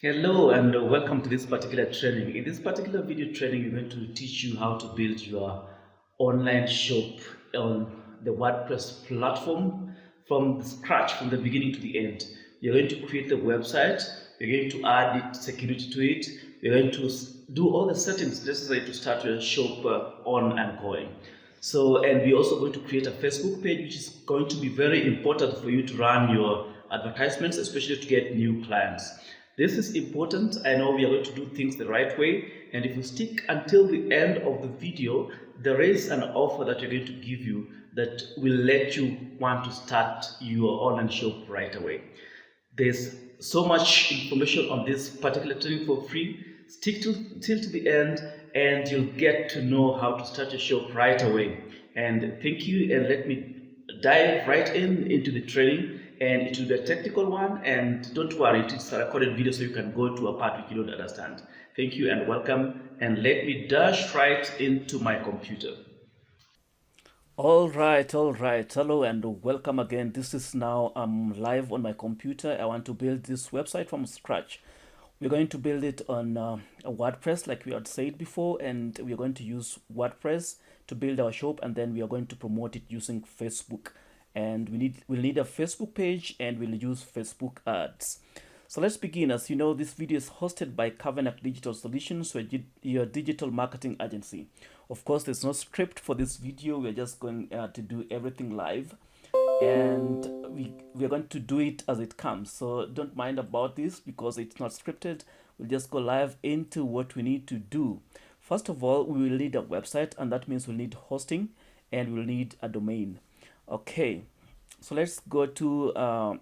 Hello and welcome to this particular training. In this particular video training, we're going to teach you how to build your online shop on the WordPress platform from the scratch, from the beginning to the end. You're going to create the website, you're going to add it, security to it, you're going to do all the settings necessary to start your shop on and going. And we're also going to create a Facebook page, which is going to be very important for you to run your advertisements, especially to get new clients. This is important. I know we are going to do things the right way, and if you stick until the end of the video, there is an offer that we're going to give you that will let you want to start your online shop right away. There's so much information on this particular training for free. Stick till to the end, and you'll get to know how to start your shop right away. And thank you, and let me dive right into the training. And it will be a technical one, and don't worry, it's a recorded video, so you can go to a part which you don't understand. Thank you and welcome, and let me dash right into my computer. All right. Hello and welcome again. This is now live on my computer. I want to build this website from scratch. We're going to build it on a WordPress, like we had said before, and we're going to use WordPress to build our shop, and then we are going to promote it using Facebook. And we'll need a Facebook page, and we'll use Facebook ads. So let's begin. As you know, this video is hosted by Kavanagh Digital Solutions, your digital marketing agency. Of course, there's no script for this video. We're just going to do everything live, and we're going to do it as it comes. So don't mind about this because it's not scripted. We'll just go live into what we need to do. First of all, we will need a website, and that means we'll need hosting and we'll need a domain. Okay, so let's go to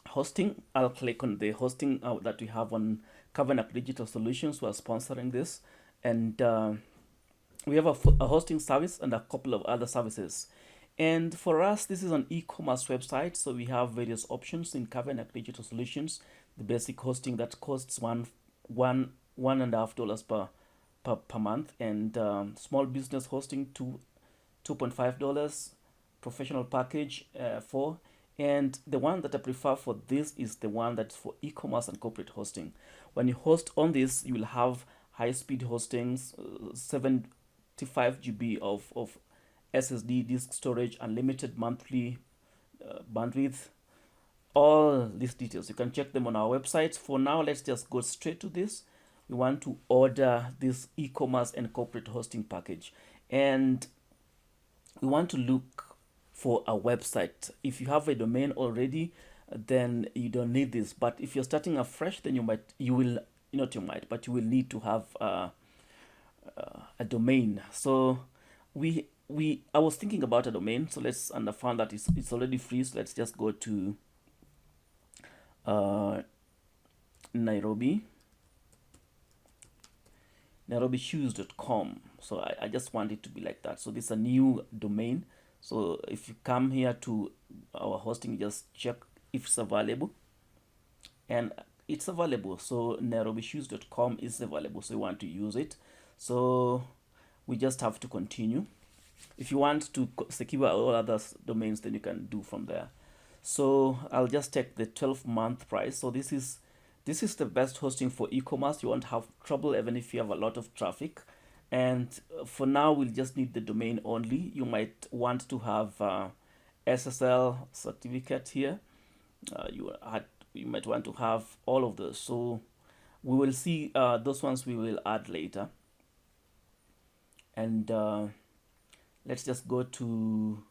hosting. I'll click on the hosting that we have on Kavanagh Digital Solutions, who are sponsoring this, and we have a hosting service and a couple of other services. And for us, this is an e-commerce website, so we have various options in Kavanagh Digital Solutions. The basic hosting that costs $1.5 per month, and small business hosting $2.5, professional package 4, and the one that I prefer for this is the one that's for e-commerce and corporate hosting. When you host on this, you will have high-speed hostings, 75 GB of SSD disk storage, unlimited monthly bandwidth, all these details. You can check them on our website. For now, let's just go straight to this. We want to order this e-commerce and corporate hosting package, and we want to look for a website. If you have a domain already, then you don't need this. But if you're starting afresh, then you will need to have a domain. So I was thinking about a domain. So and I found that it's already free. So let's just go to nairobishoes.com. So I just want it to be like that. So this is a new domain. So if you come here to our hosting, just check if it's available, and it's available. So nairobishoes.com is available, so you want to use it. So we just have to continue. If you want to secure all other domains, then you can do from there. So I'll just take the 12-month price. So this is the best hosting for e-commerce. You won't have trouble even if you have a lot of traffic. And for now, we'll just need the domain only. You might want to have SSL certificate here. You might want to have all of those. So we will see those ones we will add later. And let's just go to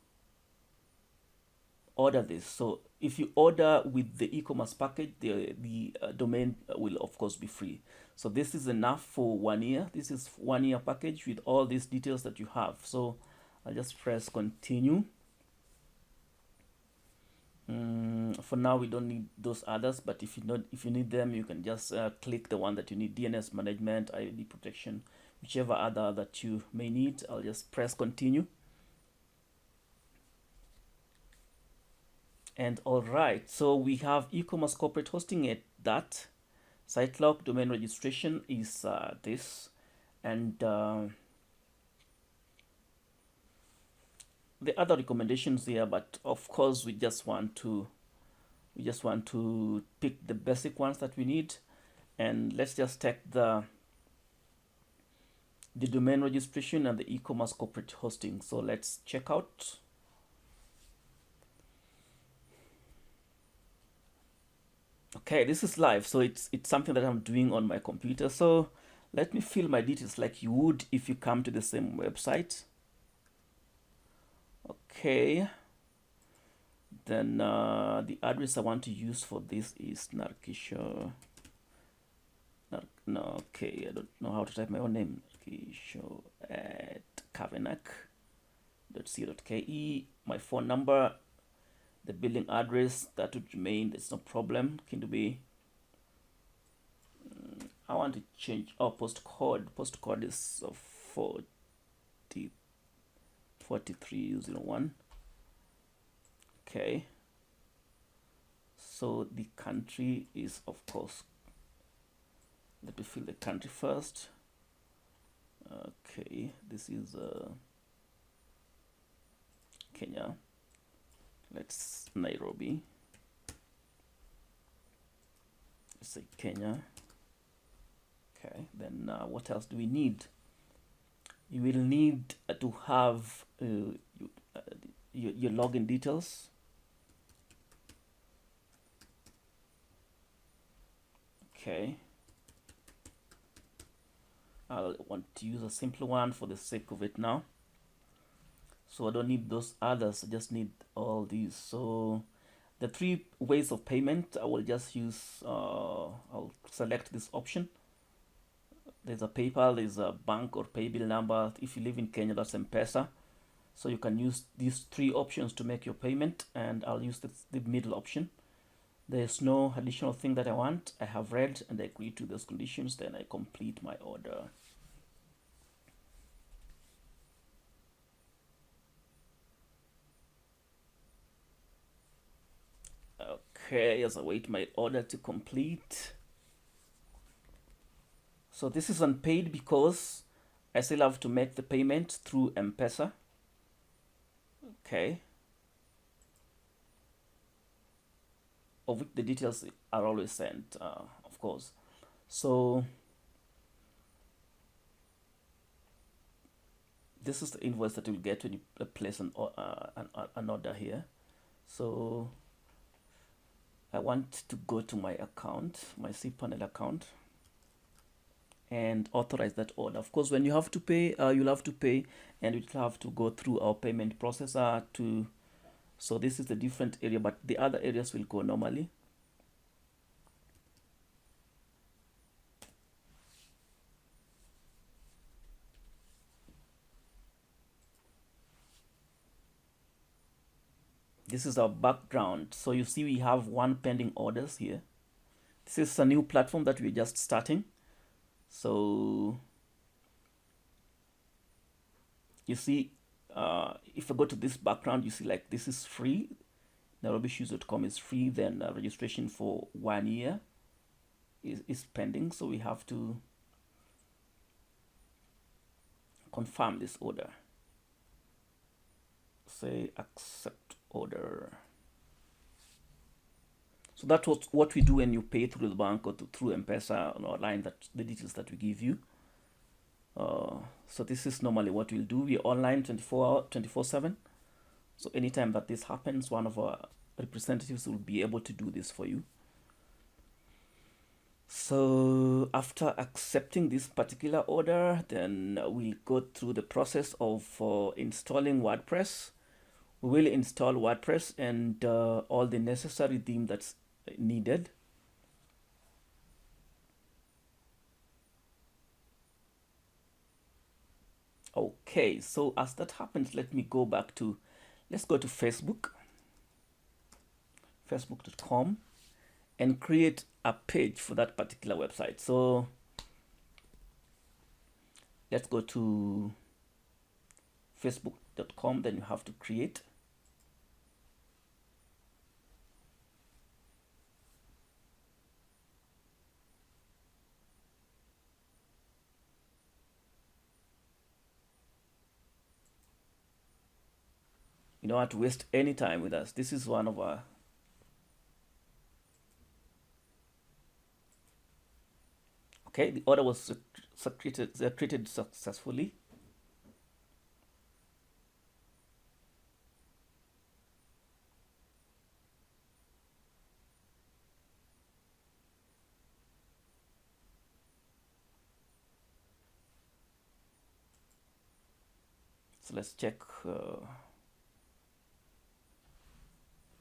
order this. So if you order with the e-commerce package, the domain will of course be free. So this is enough for 1 year. This is 1 year package with all these details that you have. So I'll just press continue. For now, we don't need those others, but if you need them, you can just click the one that you need: DNS management, ID protection, whichever other that you may need. I'll just press continue. And all right, so we have e-commerce corporate hosting at that. Site log, domain registration is this, and the other recommendations here. But of course, we just want to pick the basic ones that we need. and let's just take the domain registration and the e-commerce corporate hosting. So let's check out. Okay, this is live, so it's something that I'm doing on my computer. So let me fill my details like you would if you come to the same website. Okay, then the address I want to use for this is Narkisho. No, okay, I don't know how to type my own name. Narkisho at kavenak.co.ke. My phone number, the billing address, that would remain. There's no problem. Can be. I want to change our postcode. Postcode is 4301. Okay. So the country is, of course, let me fill the country first. Okay, this is Kenya. Let's Nairobi. Let's say Kenya. Okay, then what else do we need? You will need to have your login details. Okay, I'll want to use a simple one for the sake of it now. So I don't need those others, I just need all these. So the 3 ways of payment, I will just use, I'll select this option. There's a PayPal, there's a bank or pay bill number. If you live in Kenya, that's M-Pesa. So you can use these 3 options to make your payment, and I'll use the middle option. There's no additional thing that I want. I have read and I agree to those conditions, then I complete my order. Okay, as I wait my order to complete. So this is unpaid because I still have to make the payment through M-Pesa. Okay. Of which the details are always sent, of course. So this is the invoice that you'll get when you place an order here. So I want to go to my account, my cPanel account, and authorize that order. Of course, when you have to pay, you'll have to pay, and you'll have to go through our payment processor to. So this is the different area, but the other areas will go normally. This is our background. So you see we have 1 pending orders here. This is a new platform that we're just starting. So you see, if I go to this background, you see like this is free. NairobiShoes.com is free. Then registration for 1 year is pending. So we have to confirm this order. Say accept order. So that's what we do when you pay through the bank or through M-Pesa or line, that the details that we give you. So this is normally what we'll do. We're online 24/7. So anytime that this happens, one of our representatives will be able to do this for you. So after accepting this particular order, then we'll go through the process of installing WordPress. We will install WordPress and all the necessary theme that's needed. Okay, so as that happens, let's go to Facebook, facebook.com, and create a page for that particular website. So let's go to facebook.com, then you have to create. You don't have to waste any time with us. This is one of our Okay, the order was created successfully. So let's check.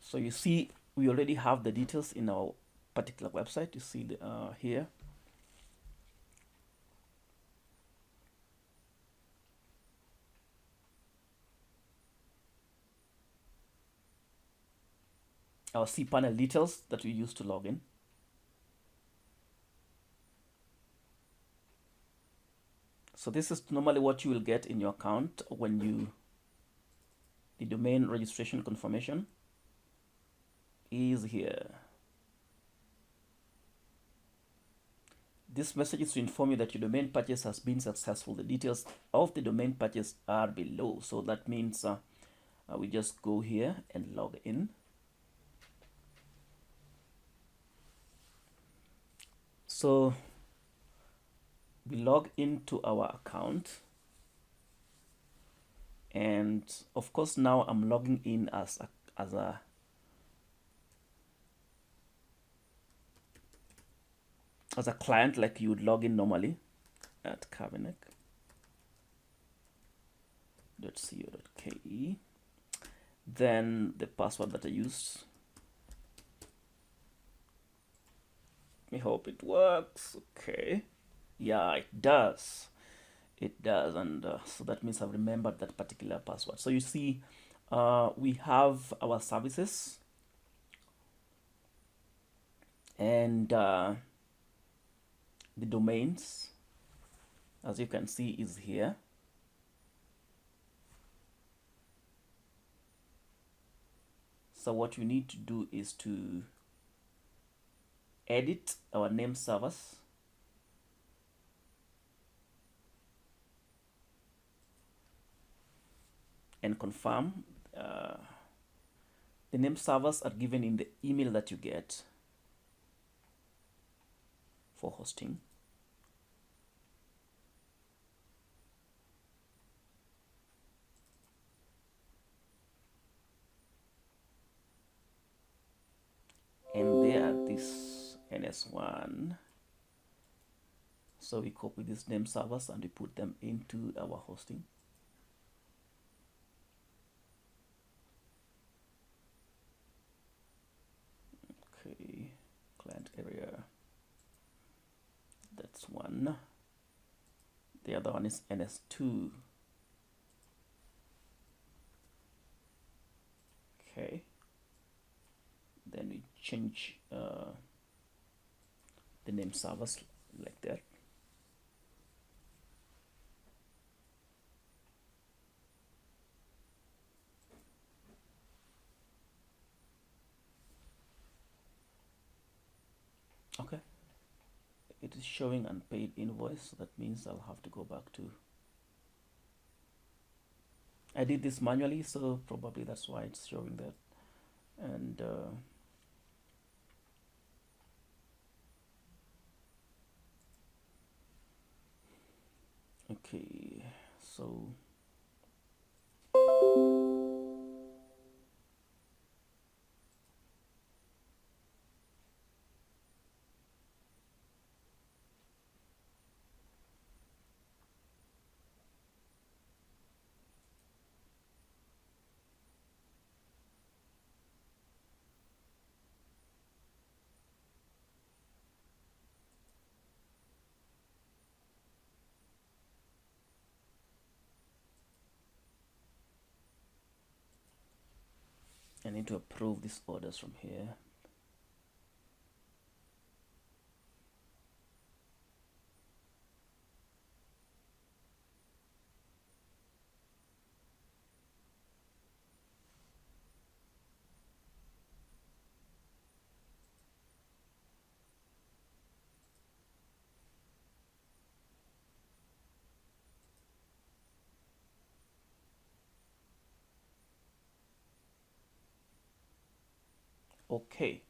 So you see, we already have the details in our particular website. You see here. Our cPanel details that we use to log in. So this is normally what you will get in your account when the domain registration confirmation is here. This message is to inform you that your domain purchase has been successful. The details of the domain purchase are below. So that means we just go here and log in. So we log into our account, and of course now I'm logging in as a client, like you would log in normally at kavinek.co.ke. Then the password that I used. I hope it works. Okay. Yeah, it does. It does. And so that means I've remembered that particular password. So you see, we have our services, and the domains, as you can see, is here. So what we need to do is to edit our name servers, and confirm. The name servers are given in the email that you get for hosting. And they are this NS1. So we copy these name servers and we put them into our hosting. Okay, client area. That's one. The other one is NS2. Okay. Then we change the name servers like that. Okay. It is showing unpaid invoice, so that means I'll have to go back to. I did this manually, so probably that's why it's showing that. And okay, so I need to approve these orders from here. Okay.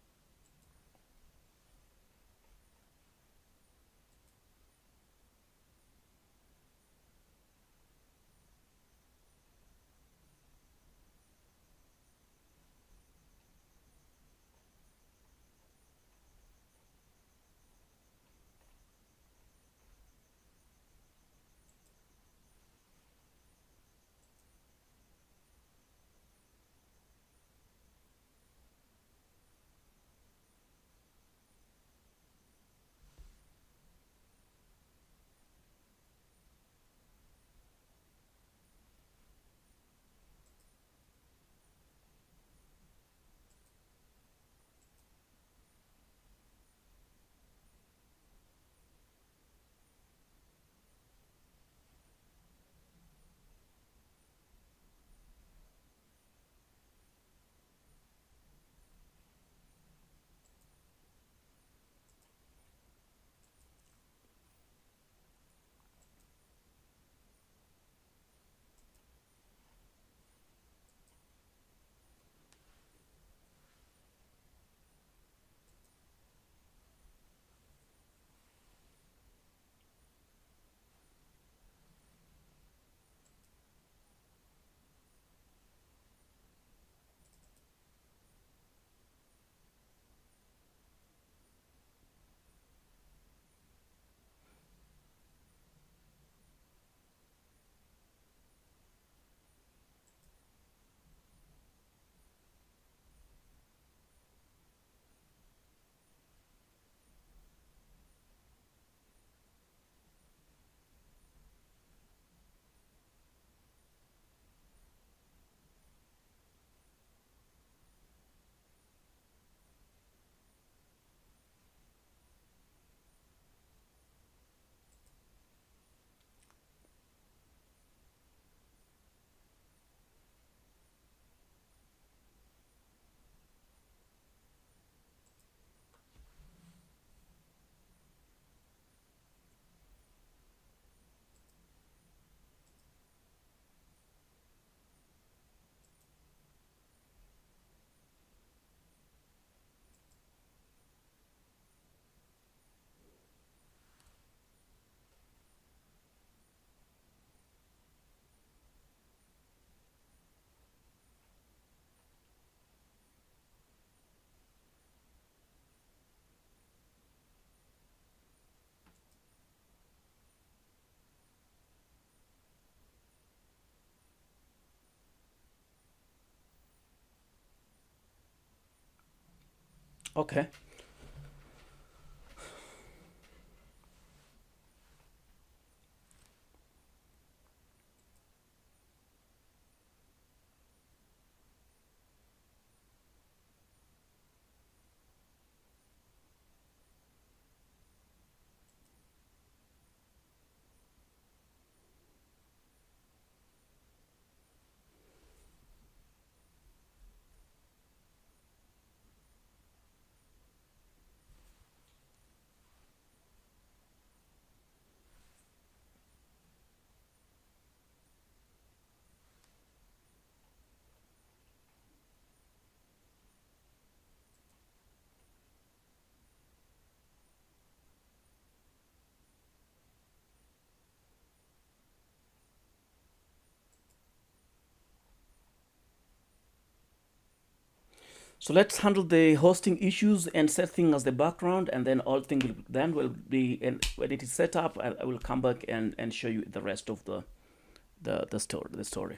Okay. So let's handle the hosting issues and set things as the background, and then all things will be, and when it is set up, I will come back and show you the rest of the story.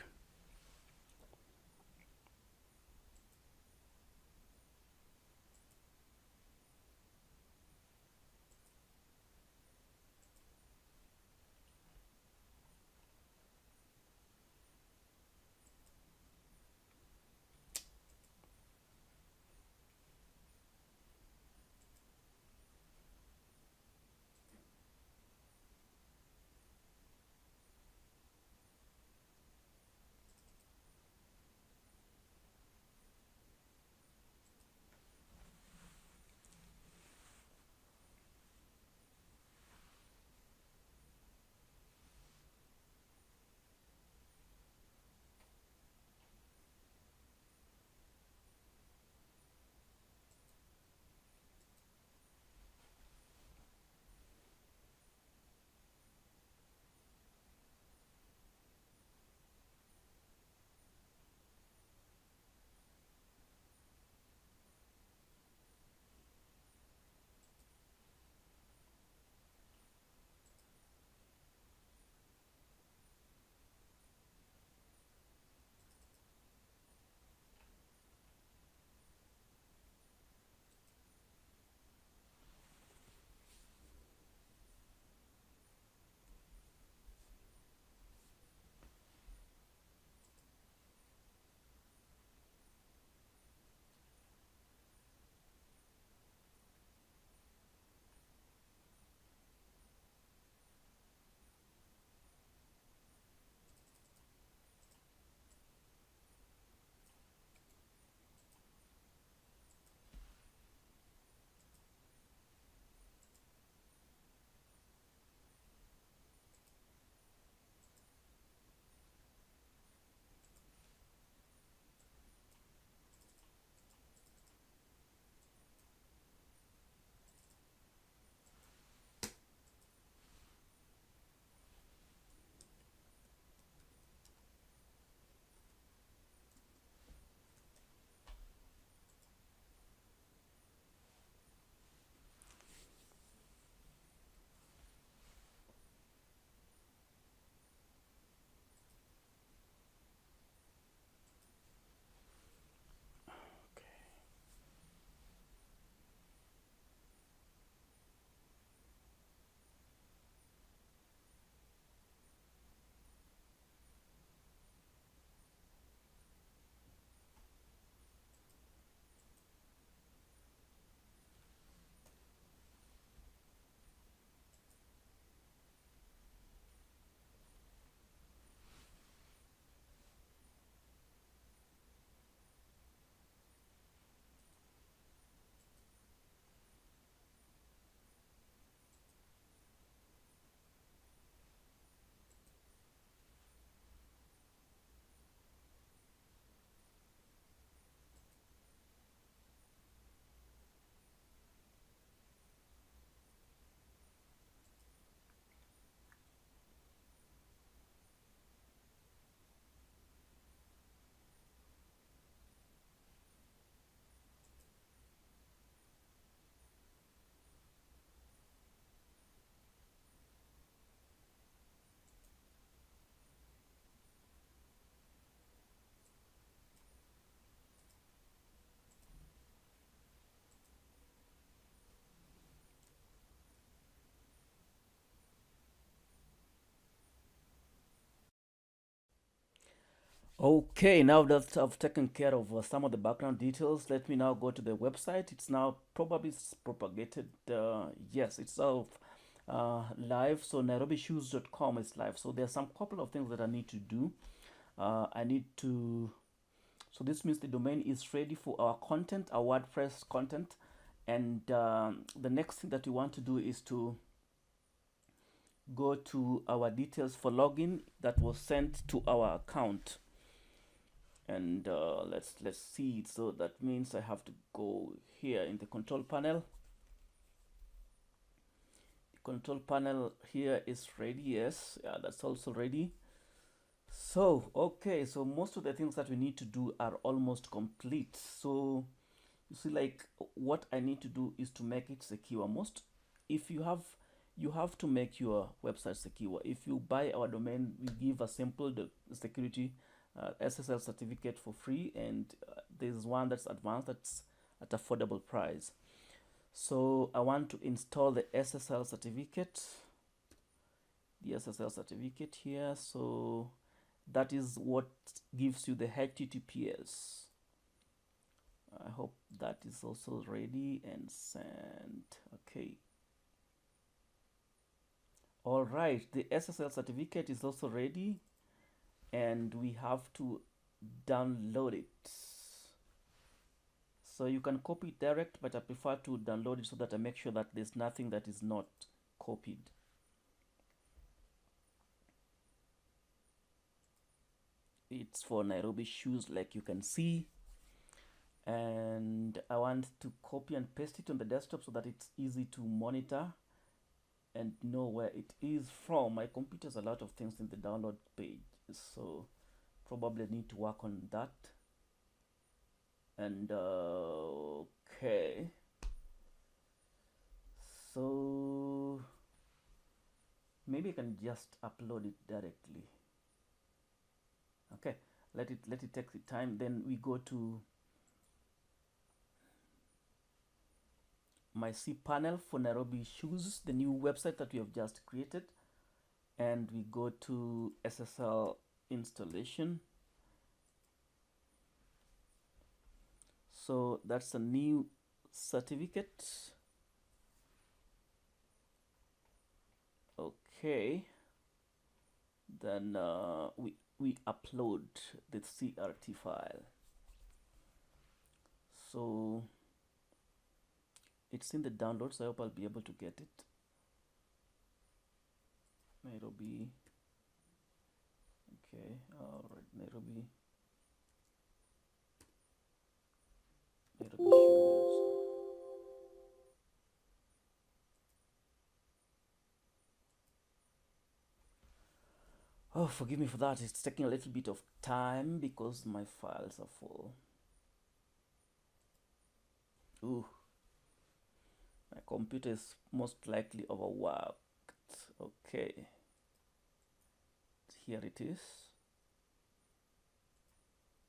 Okay, now that I've taken care of some of the background details, let me now go to the website. It's now probably propagated. Yes, it's live. So nairobishoes.com is live. So there's some couple of things that I need to do. I need to, so this means the domain is ready for our content, our WordPress content. And the next thing that we want to do is to go to our details for login that was sent to our account. And let's see. So that means I have to go here in the control panel. The control panel here is ready. Yes, yeah, that's also ready. So okay, so most of the things that we need to do are almost complete. So you see, like, what I need to do is to make it secure. Most, if you have to make your website secure. If you buy our domain, we give a simple security SSL certificate for free, and there's one that's advanced, that's at affordable price. So I want to install the SSL certificate, here. So that is what gives you the HTTPS. I hope that is also ready and sent. Okay. All right, the SSL certificate is also ready, and we have to download it. So you can copy it direct, but I prefer to download it so that I make sure that there's nothing that is not copied. It's for Nairobi Shoes, like you can see. And I want to copy and paste it on the desktop so that it's easy to monitor and know where it is from. My computer has a lot of things in the download page, so probably need to work on that. And okay, so maybe I can just upload it directly. Okay, let it take the time. Then we go to my cPanel for Nairobi Shoes, the new website that we have just created, and we go to SSL installation. So that's a new certificate. Okay, then we upload the CRT file. So it's in the downloads, so I hope I'll be able to get it. Nairobi. Okay, all right, Nairobi Shoes. Oh, forgive me for that. It's taking a little bit of time because my files are full. Ooh, my computer is most likely overworked. Okay, here it is.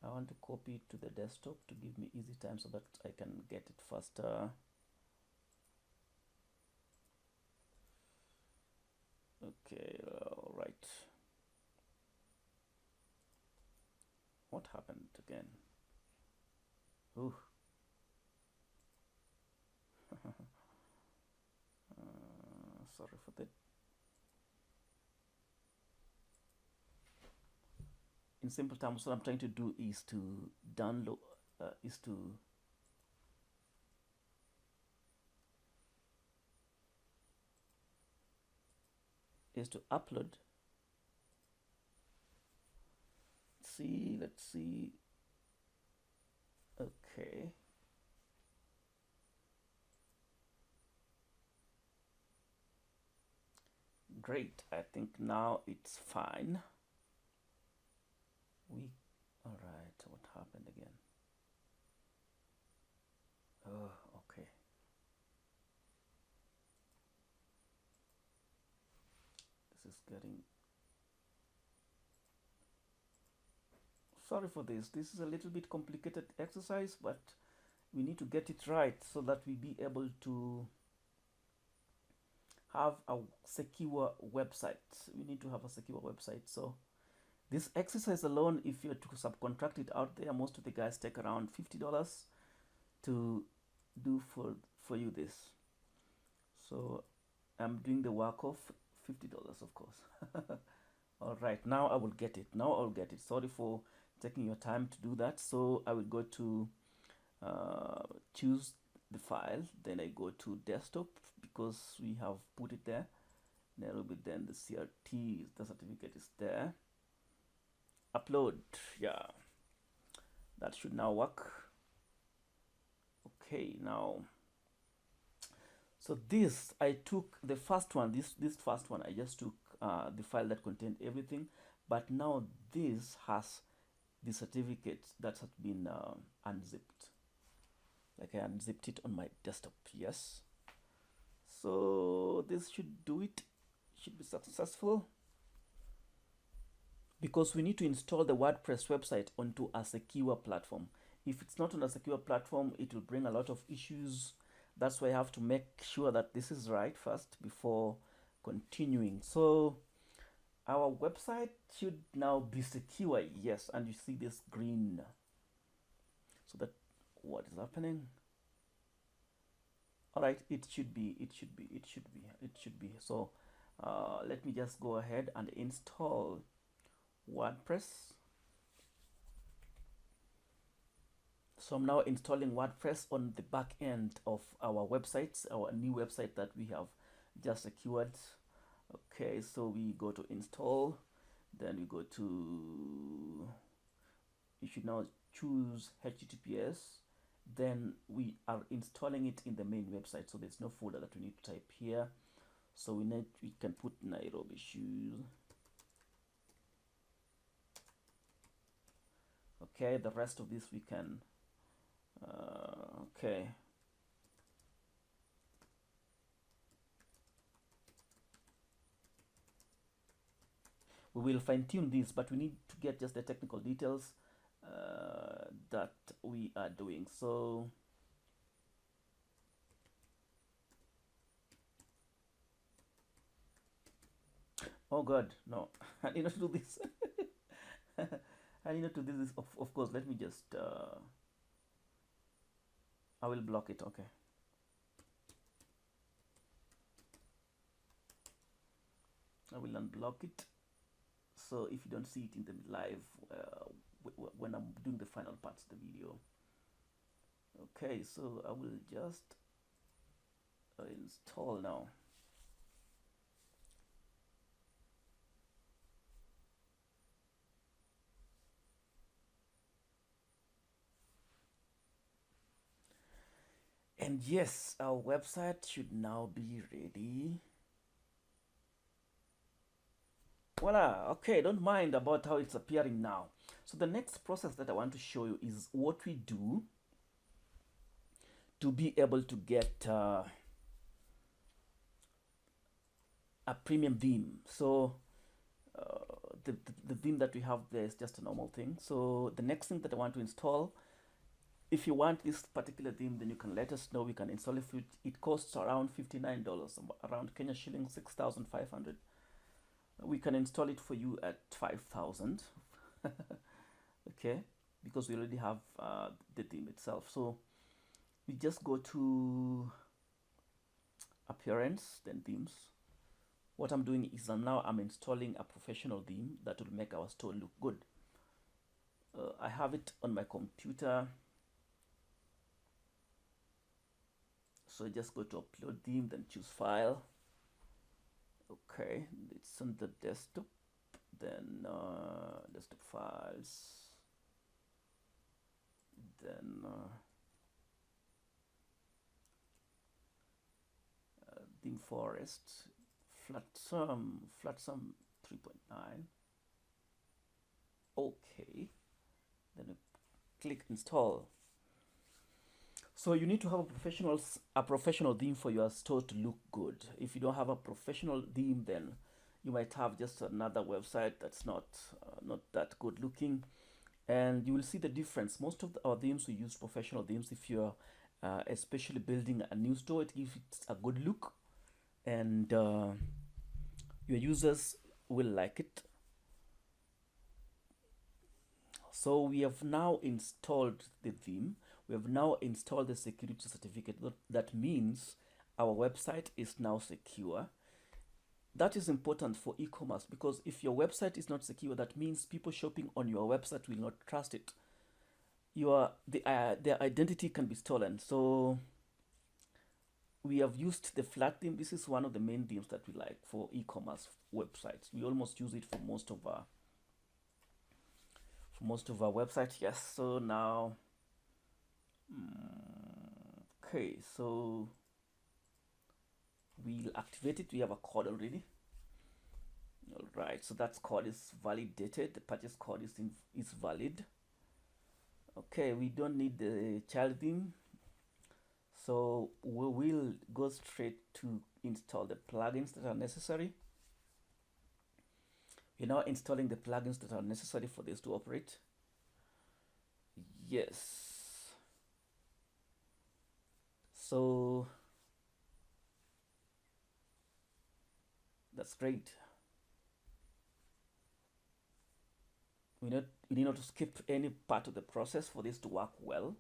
I want to copy it to the desktop to give me easy time so that I can get it faster. Okay, all right. What happened again? Ooh. Sorry for that. In simple terms, what I'm trying to do is to download, is to upload. Let's see. Okay. Great. I think now it's fine. All right. What happened again? Oh, okay. This is getting, sorry for this. This is a little bit complicated exercise, but we need to get it right so that we be able to have a secure website. We need to have a secure website. So This exercise alone, if you're to subcontract it out there, most of the guys take around $50 to do for you this. So I'm doing the work of $50, of course. All right, now I will get it. Now I'll get it. Sorry for taking your time to do that. So I will go to choose the file. Then I go to desktop because we have put it there. Nairobi, then the CRT, the certificate is there. Upload, yeah. That should now work. Okay, now. So this, I took the first one, this first one, I just took the file that contained everything, but now this has the certificate that has been unzipped. Like I unzipped it on my desktop, yes. So this should do it, should be successful. Because we need to install the WordPress website onto a secure platform. If it's not on a secure platform, it will bring a lot of issues. That's why I have to make sure that this is right first before continuing. So our website should now be secure, yes, and you see this green. So that what is happening? All right, it should be. So let me just go ahead and install WordPress. So I'm now installing WordPress on the back end of our websites, our new website that we have just secured. Okay, so we go to install, then we go to, you should now choose HTTPS. Then we are installing it in the main website, so there's no folder that we need to type here. So we can put Nairobi shoes. Okay, the rest of this we can okay, we will fine-tune this, but we need to get just the technical details that we are doing. So oh god, no. I need not to do this. I need not to do this. Of course, let me just I will block it. Okay, I will unblock it. So if you don't see it in the live when I'm doing the final parts of the video. Okay, so I will just install now. And yes, our website should now be ready. Voila, okay, don't mind about how it's appearing now. So the next process that I want to show you is what we do to be able to get a premium theme. So the theme that we have there is just a normal thing. So the next thing that I want to install, if you want this particular theme, then you can let us know. We can install it. It costs around $59, around Kenya shilling 6,500. We can install it for you at 5,000. Okay, because we already have the theme itself. So we just go to appearance, then themes. What I'm doing is I'm installing a professional theme that will make our store look good. I have it on my computer. So just go to upload theme, then choose file. Okay, it's on the desktop, then desktop files, then theme forest, flatsum 3.9. Okay, then click install. So you need to have a professional theme for your store to look good. If you don't have a professional theme, then you might have just another website that's not that good looking, and you will see the difference. Most of our themes, we use professional themes. If you're especially building a new store, it gives it a good look, and your users will like it. So we have now installed the theme. We have now installed the security certificate. That means our website is now secure. That is important for e-commerce, because if your website is not secure, that means people shopping on your website will not trust it. Their identity can be stolen. So we have used the flat theme. This is one of the main themes that we like for e-commerce websites. We almost use it for most of our websites. Yes. So now, okay. So we'll activate it. We have a code already. All right. So that code is validated. The purchase code is valid. Okay. We don't need the child theme. So we will go straight to install the plugins that are necessary. We're now installing the plugins that are necessary for this to operate. Yes. So that's great. We need not to skip any part of the process for this to work well.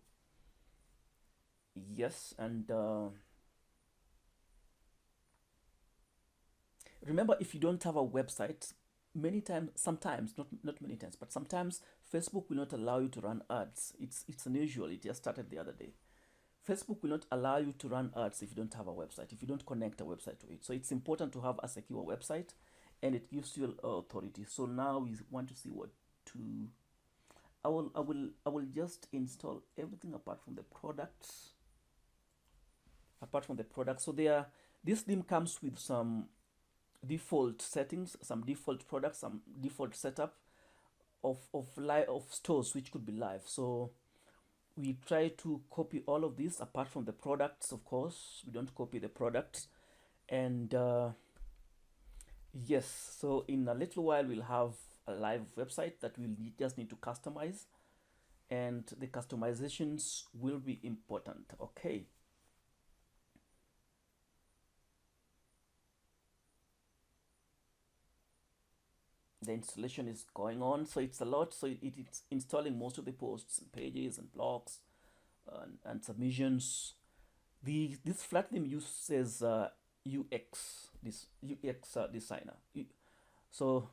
Yes, and remember, if you don't have a website, sometimes, not many times, but sometimes Facebook will not allow you to run ads. It's unusual. It just started the other day. Facebook will not allow you to run ads if you don't have a website, if you don't connect a website to it. So it's important to have a secure website, and it gives you authority. So now we want to see what to. I will just install everything apart from the products. So this theme comes with some default settings, some default products, some default setup of stores which could be live. So we try to copy all of this apart from the products. Of course, we don't copy the products. And yes, so in a little while we'll have a live website that we'll just need to customize, and the customizations will be important. Okay. The installation is going on, so it's a lot. So it's installing most of the posts and pages and blogs and submissions. This flat theme uses UX designer, so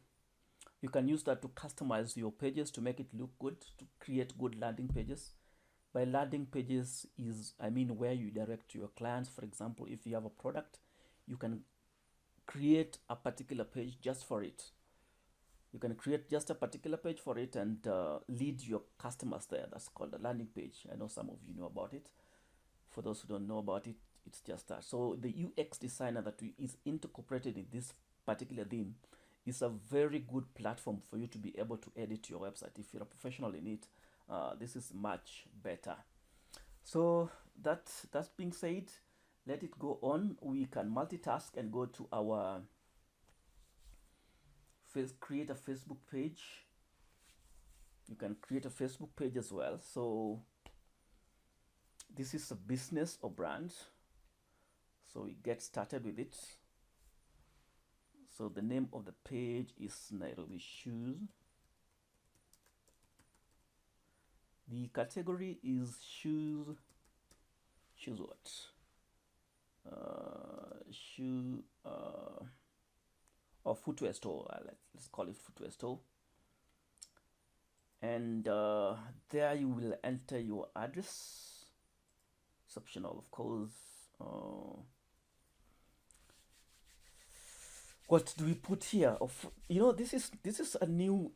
you can use that to customize your pages to make it look good, to create good landing pages. By landing pages I mean where you direct your clients. For example, if you have a product, you can create a particular page just for it. You can create just a particular page for it and lead your customers there. That's called a landing page. I know some of you know about it. For those who don't know about it, it's just that. So the UX designer that is incorporated in this particular theme is a very good platform for you to be able to edit your website. If you're a professional in it, this is much better. So that being said, let it go on. We can multitask and go to our create a Facebook page. You can create a Facebook page as well. So this is a business or brand. So we get started with it. So the name of the page is Nairobi Shoes. The category is shoes. Shoes what? Shoe or footwear store. Let's call it footwear store. And there you will enter your address. It's optional, of course. What do we put here? This is a new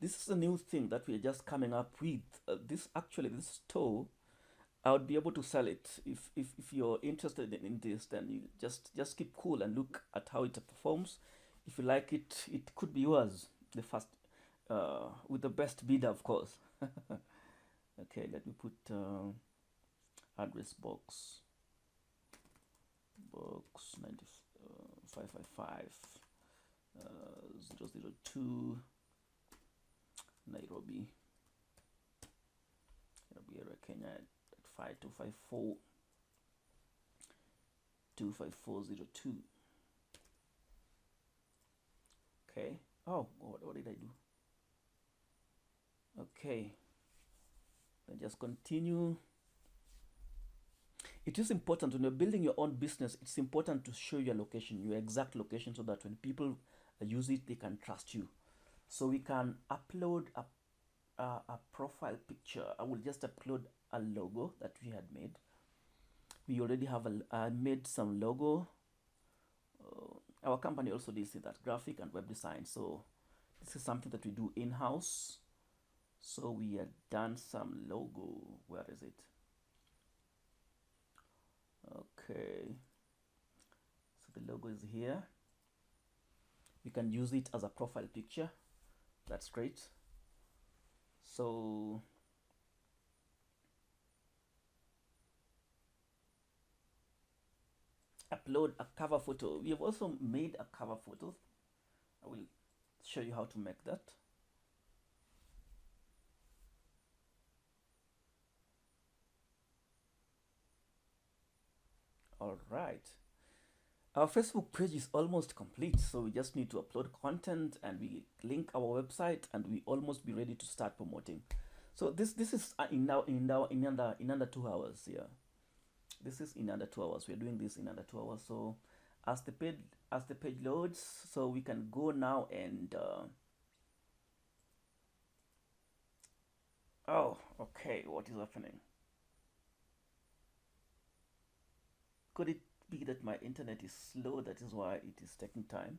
thing that we're just coming up with. This store, I would be able to sell it. If you're interested in this, then you just keep cool and look at how it performs. If you like it, it could be yours. The first, with the best bidder, of course. Okay, let me put address box 555 002 Nairobi area, Kenya at 5254 25402. Okay. Oh, what did I do? Okay. Then just continue. It is important when you're building your own business, it's important to show your location, your exact location, so that when people use it, they can trust you. So we can upload a profile picture. I will just upload a logo that we had made. We already have made some logo. Our company also did that, graphic and web design. So this is something that we do in-house. So we had done some logo. Where is it? Okay. So the logo is here. We can use it as a profile picture. That's great. So upload a cover photo. We have also made a cover photo. I will show you how to make that. All right. Our Facebook page is almost complete, so we just need to upload content and we link our website and we almost be ready to start promoting. So this is in under 2 hours. Yeah, this is in under 2 hours. We're doing this in under 2 hours. So as the page loads, so we can go now and oh, okay, what is happening? Could it be that my internet is slow? That is why it is taking time.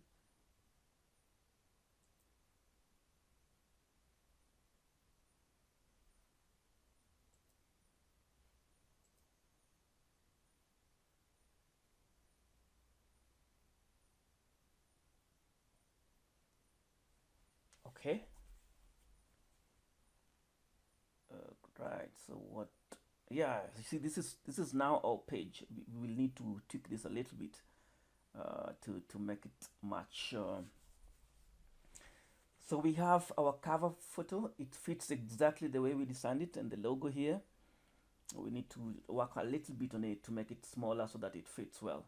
Okay. Right. So what? Yeah. You see, this is now our page. We will need to tweak this a little bit to make it match. So we have our cover photo. It fits exactly the way we designed it, and the logo here. We need to work a little bit on it to make it smaller so that it fits well.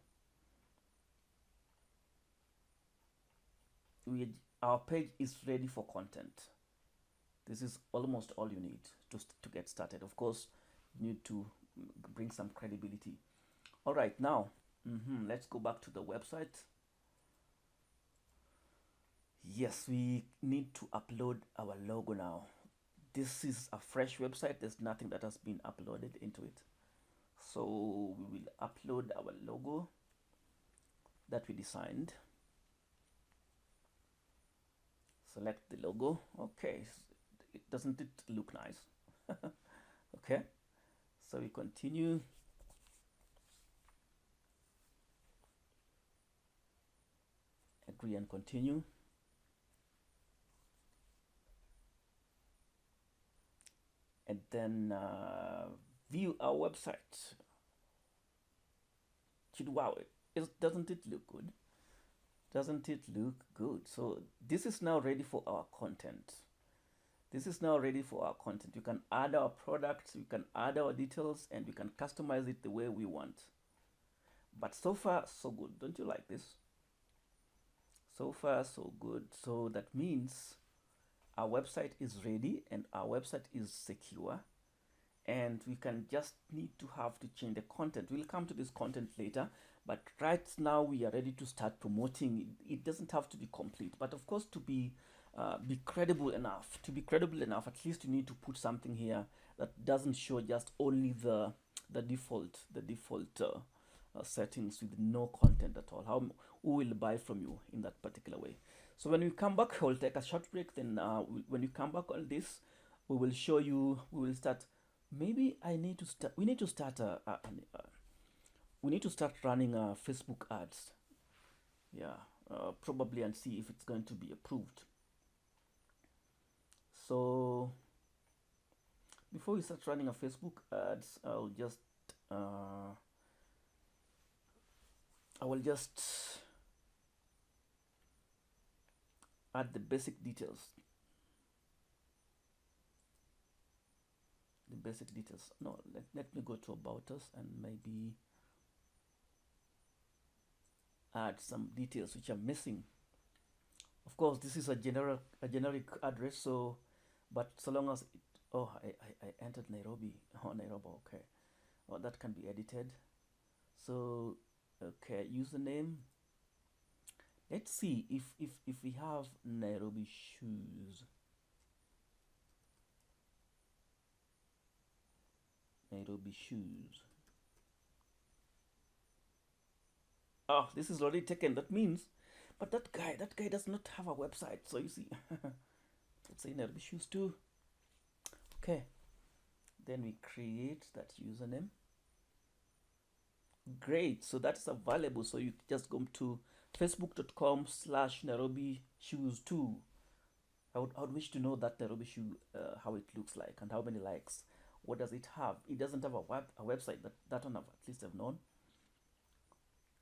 Our page is ready for content. This is almost all you need to get started. Of course, you need to bring some credibility. All right, now let's go back to the website. Yes, we need to upload our logo now. This is a fresh website. There's nothing that has been uploaded into it. So we will upload our logo that we designed. Select the logo. Okay, doesn't it look nice? Okay, so we continue. Agree and continue. And then view our website. Wow, doesn't it look good? Doesn't it look good? So this is now ready for our content. This is now ready for our content. We can add our products, we can add our details, and we can customize it the way we want. But so far, so good. Don't you like this? So far, so good. So that means our website is ready and our website is secure, and we can just need to change the content. We'll come to this content later, but right now we are ready to start promoting. It doesn't have to be complete, but of course, to be credible enough, at least you need to put something here that doesn't show just only the default settings with no content at all. Who will buy from you in that particular way? So when we come back, we'll take a short break. Then when you come back on this, we will show you. We will start. Maybe I need to start. We need to start we need to start running Facebook ads. Yeah, probably, and see if it's going to be approved. So before we start running a Facebook ads, I will just add the basic details. No, let me go to About Us and maybe add some details which are missing. Of course, this is a generic address, so but so long as Oh, I entered Nairobi. Oh, Nairobi, okay. Oh, that can be edited. So, okay, username. Let's see if we have Nairobi shoes. Nairobi shoes. Oh, this is already taken. That means, but that guy does not have a website. So you see, let's say Nairobi shoes too. Okay, then we create that username. Great, so that's available. So you just go to facebook.com/Nairobi shoes 2. I would wish to know that Nairobi shoe, how it looks like and how many likes. What does it have? It doesn't have a website. That one at least I've known.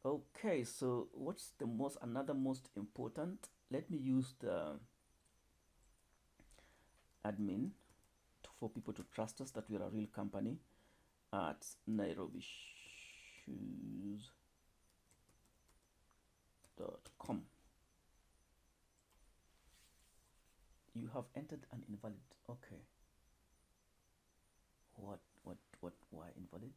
Okay, so what's the another most important? Let me use the admin for people to trust us that we are a real company at nairobishoes.com. You have entered an invalid. Okay. Why invalid?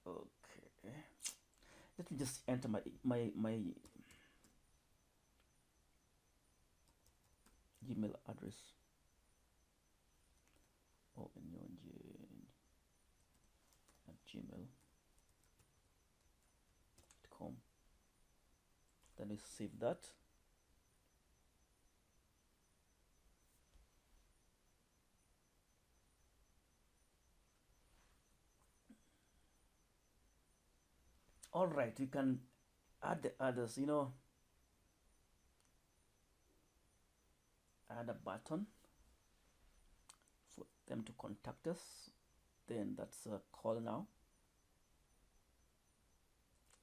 Okay. Let me just enter my Gmail address. onenyonj@gmail.com. Then I save that. All right, you can add the others. Add a button for them to contact us. Then that's a call now.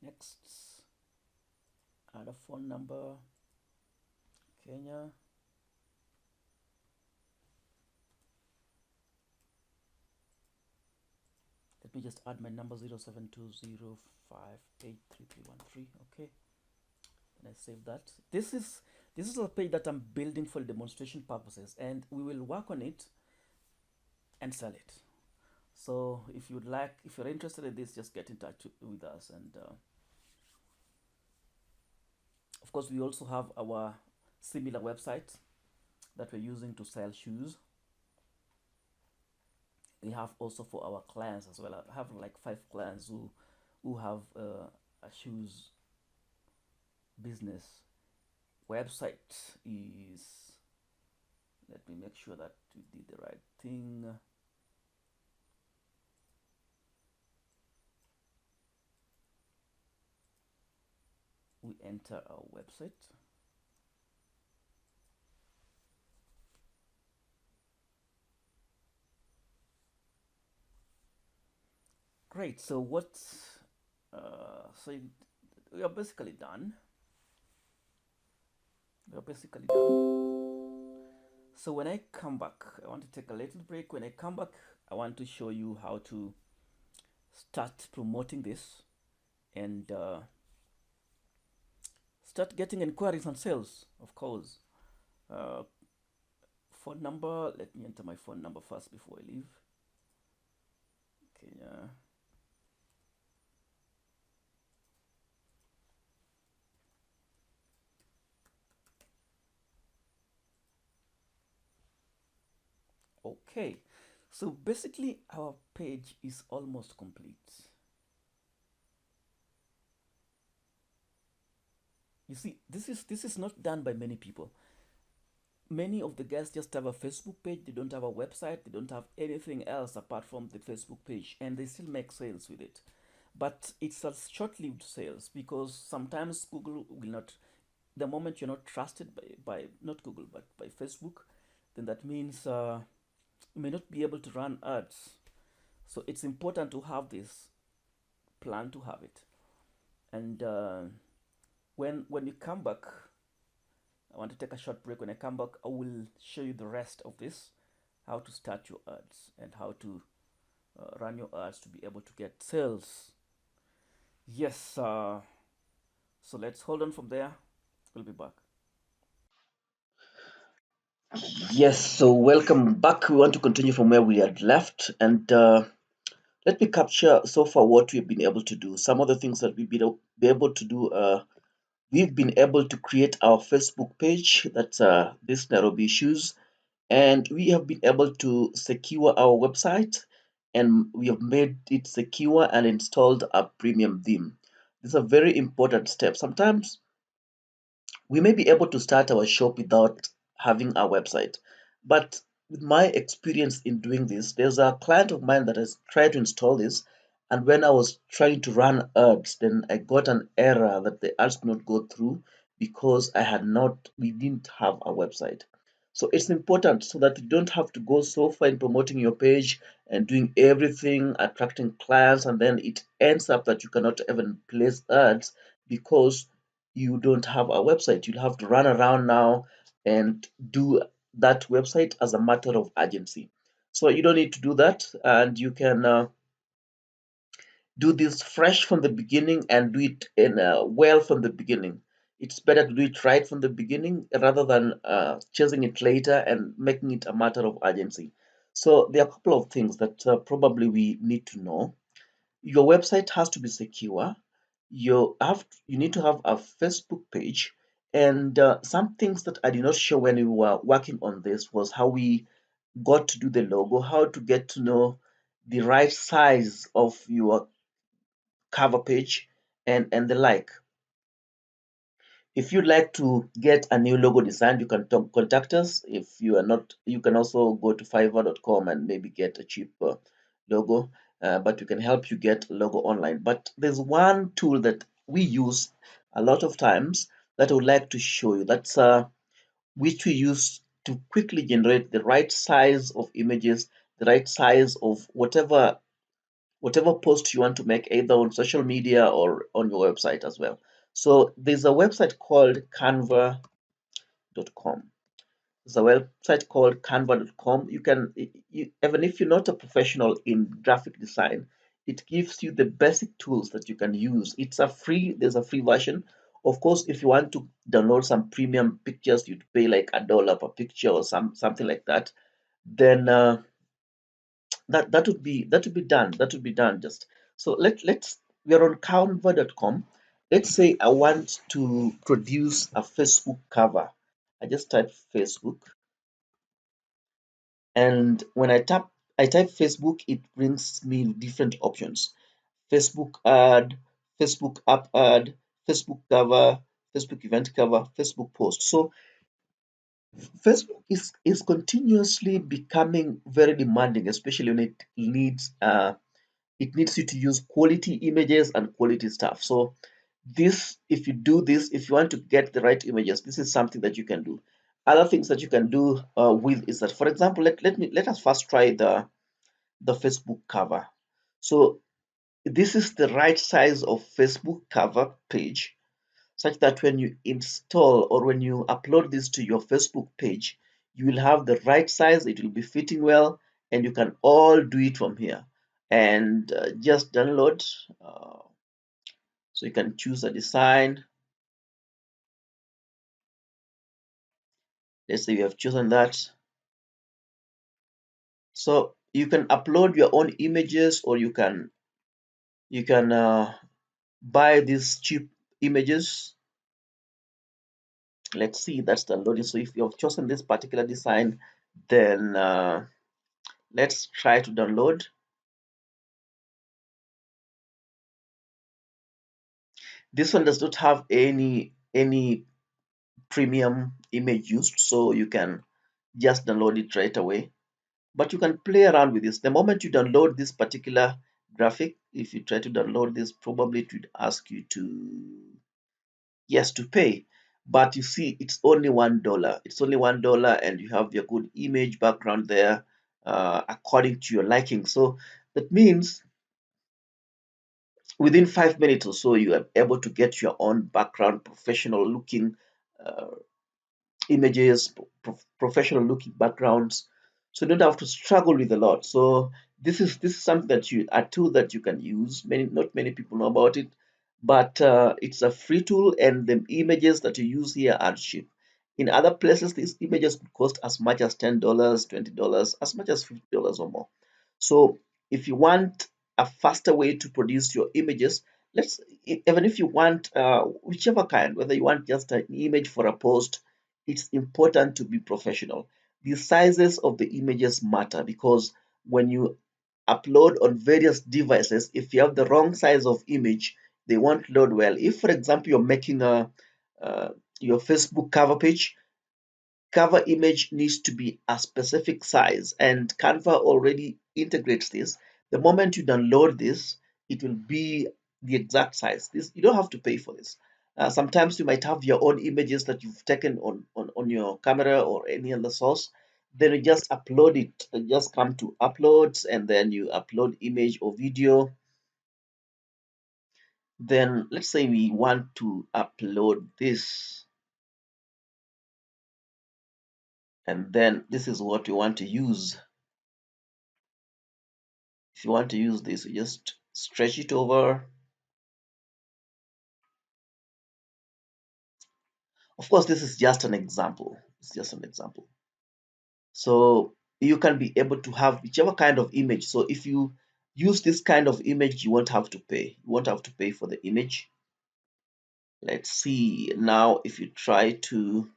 Next, add a phone number. Kenya. Let me just add my number 0720583313. Okay, and I save that. This is a page that I'm building for demonstration purposes, and we will work on it and sell it. So if you're interested in this, just get in touch with us. And of course, we also have our similar website that we're using to sell shoes. We have also for our clients as well. I have like 5 clients who have a shoes business. Website is, let me make sure that we did the right thing. We enter our website. Great. So we are basically done. So when I come back, I want to take a little break. When I come back, I want to show you how to start promoting this and start getting inquiries and sales, of course. Uh, Phone number, let me enter my phone number first before I leave. Kenya. Okay, so basically our page is almost complete. You see, this is not done by many people. Many of the guys just have a Facebook page, they don't have a website, they don't have anything else apart from the Facebook page, and they still make sales with it. But it's a short-lived sales because sometimes Google will not, the moment you're not trusted by not Google but by Facebook, then that means you may not be able to run ads. So it's important to have this plan, to have it. And when you come back, I want to take a short break. When I come back, I will show you the rest of this, how to start your ads and how to run your ads to be able to get sales. Yes, so let's hold on from there. We'll be back. Yes, so welcome back. We want to continue from where we had left, and let me capture so far what we've been able to do. Some of the things that be able to do. We've been able to create our Facebook page. That's this Nairobi Issues, and we have been able to secure our website, and we have made it secure and installed a premium theme. This is a very important step. Sometimes we may be able to start our shop without having a website. But with my experience in doing this, there's a client of mine that has tried to install this. And when I was trying to run ads, then I got an error that the ads could not go through because we didn't have a website. So it's important so that you don't have to go so far in promoting your page and doing everything, attracting clients, and then it ends up that you cannot even place ads because you don't have a website. You'll have to run around now and do that website as a matter of urgency. So you don't need to do that, and you can do this fresh from the beginning and do it in well from the beginning. It's better to do it right from the beginning rather than chasing it later and making it a matter of urgency. So there are a couple of things that probably we need to know. Your website has to be secure. You need to have a Facebook page, and some things that I did not show when we were working on this was how we got to do the logo, how to get to know the right size of your cover page, and the like. If you'd like to get a new logo design, you can contact us. If you are not, you can also go to fiverr.com and maybe get a cheap logo, but we can help you get a logo online. But there's one tool that we use a lot of times that I would like to show you. That's which we use to quickly generate the right size of images, the right size of whatever post you want to make, either on social media or on your website as well. So there's a website called canva.com. There's a website called canva.com. Even if you're not a professional in graphic design, it gives you the basic tools that you can use. There's a free version. Of course, if you want to download some premium pictures, you'd pay like $1 per picture or something like that. Then that would be done just so let's we are on canva.com. Let's say I want to produce a Facebook cover. I just type Facebook, and when I type Facebook, it brings me different options: Facebook ad, Facebook app ad, Facebook cover, Facebook event cover, Facebook post. So Facebook is continuously becoming very demanding, especially when it needs you to use quality images and quality stuff. So if you do this, if you want to get the right images, this is something that you can do. Other things that you can do with is that, for example, let us first try the Facebook cover. So this is the right size of Facebook cover page, such that when you install or when you upload this to your Facebook page, you will have the right size, it will be fitting well, and you can all do it from here. And just download. So you can choose a design. Let's say you have chosen that. So you can upload your own images, or you can buy these cheap images. Let's see, that's downloading. So if you have chosen this particular design, then let's try to download. This one does not have any premium image used, so you can just download it right away. But you can play around with this. The moment you download this particular graphic, if you try to download this, probably it would ask you to, yes, to pay. But you see, it's only $1. It's only $1, and you have your good image background there, according to your liking. So that means within 5 minutes or so, you are able to get your own background, professional looking uh, images, professional looking backgrounds. So you don't have to struggle with a lot. So this is something that a tool that you can use. Not many people know about it, but it's a free tool, and the images that you use here are cheap. In other places, these images could cost as much as $10, $20, as much as $50 or more. So if you want a faster way to produce your images, even if you want whichever kind, whether you want just an image for a post, it's important to be professional. The sizes of the images matter, because when you upload on various devices, if you have the wrong size of image, they won't load well. If, for example, you're making uh, your Facebook cover image needs to be a specific size, and Canva already integrates this. The moment you download this, it will be the exact size. This, you don't have to pay for this. Sometimes you might have your own images that you've taken on your camera or any other source. Then you just upload it. Just come to uploads, and then you upload image or video. Then let's say we want to upload this, and then this is what we want to use. If you want to use this, you just stretch it over. Of course, this is just an example. It's just an example. So you can be able to have whichever kind of image. So if you use this kind of image, you won't have to pay. You won't have to pay for the image. Let's see now if you try to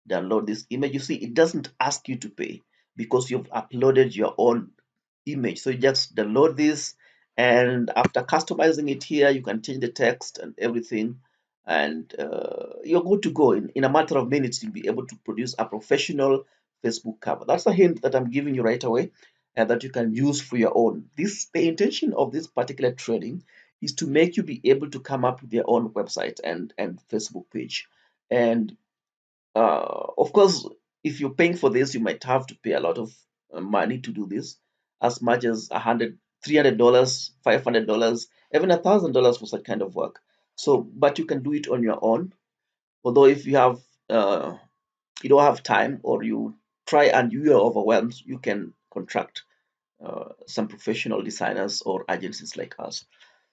download this image. You see, it doesn't ask you to pay because you've uploaded your own image. So you just download this, and after customizing it here, you can change the text and everything, and you're good to go. In a matter of minutes, you'll be able to produce a professional Facebook cover. That's a hint that I'm giving you right away, and that you can use for your own. The intention of this particular training is to make you be able to come up with your own website and Facebook page. And of course, if you're paying for this, you might have to pay a lot of money to do this, as much as $300, $500, even $1,000 for such kind of work. So, but you can do it on your own. Although if you have you don't have time, or you try and you are overwhelmed, you can contract some professional designers or agencies like us.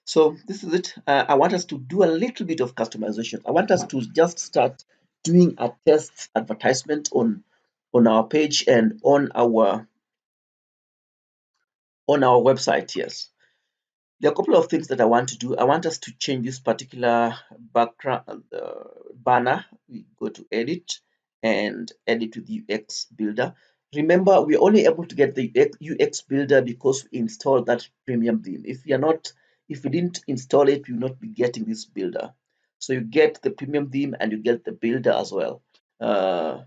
So this is it. I want us to do a little bit of customization. I want us to just start doing a test advertisement on our page and on our website. Yes, there are a couple of things that I want to do. I want us to change this particular background banner. We go to edit and edit with UX builder. Remember, we're only able to get the UX builder because we installed that premium theme. If we didn't install it, we will not be getting this builder. So you get the premium theme and you get the builder as well. Uh,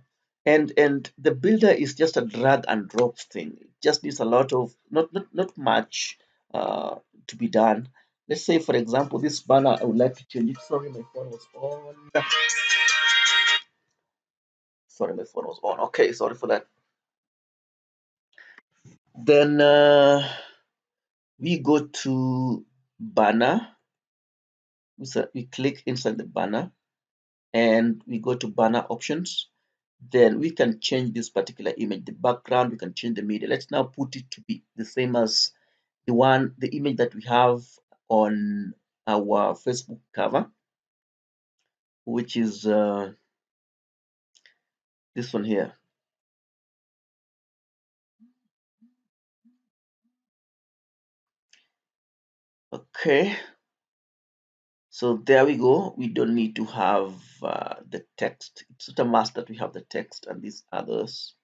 and the builder is just a drag and drop thing. It just needs a lot of not much uh, to be done. Let's say, for example, this banner, I would like to change it. Sorry, my phone was on. Sorry, my phone was on. Okay, sorry for that. Then we go to banner. We click inside the banner, and we go to banner options. Then we can change this particular image, the background. We can change the media. Let's now put it to be the same as the image that we have on our Facebook cover, which is this one here. Okay, so there we go. We don't need to have the text. It's not a must that we have the text and these others.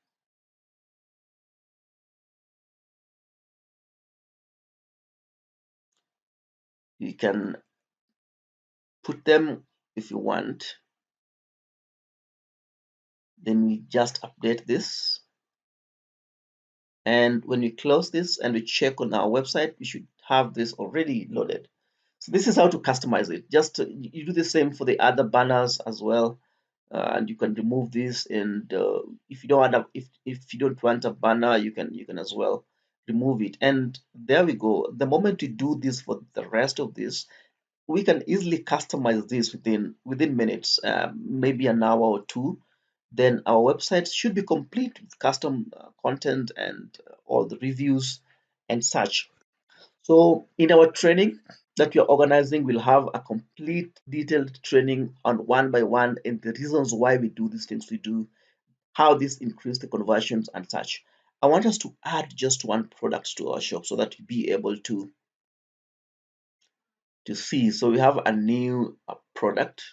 You can put them if you want. Then we just update this. And when we close this and we check on our website, we should have this already loaded. So this is how to customize it. Just you do the same for the other banners as well, and you can remove this. And if you don't want if you don't want a banner, you can as well remove it. And there we go. The moment we do this for the rest of this, we can easily customize this within minutes, maybe an hour or two. Then our website should be complete with custom content and all the reviews and such. So in our training that we are organizing, we'll have complete detailed training on one by one and the reasons why we do these things we do, how this increase the conversions and such. I want us to add just one product to our shop so that you'll be able to see. So we have a new product.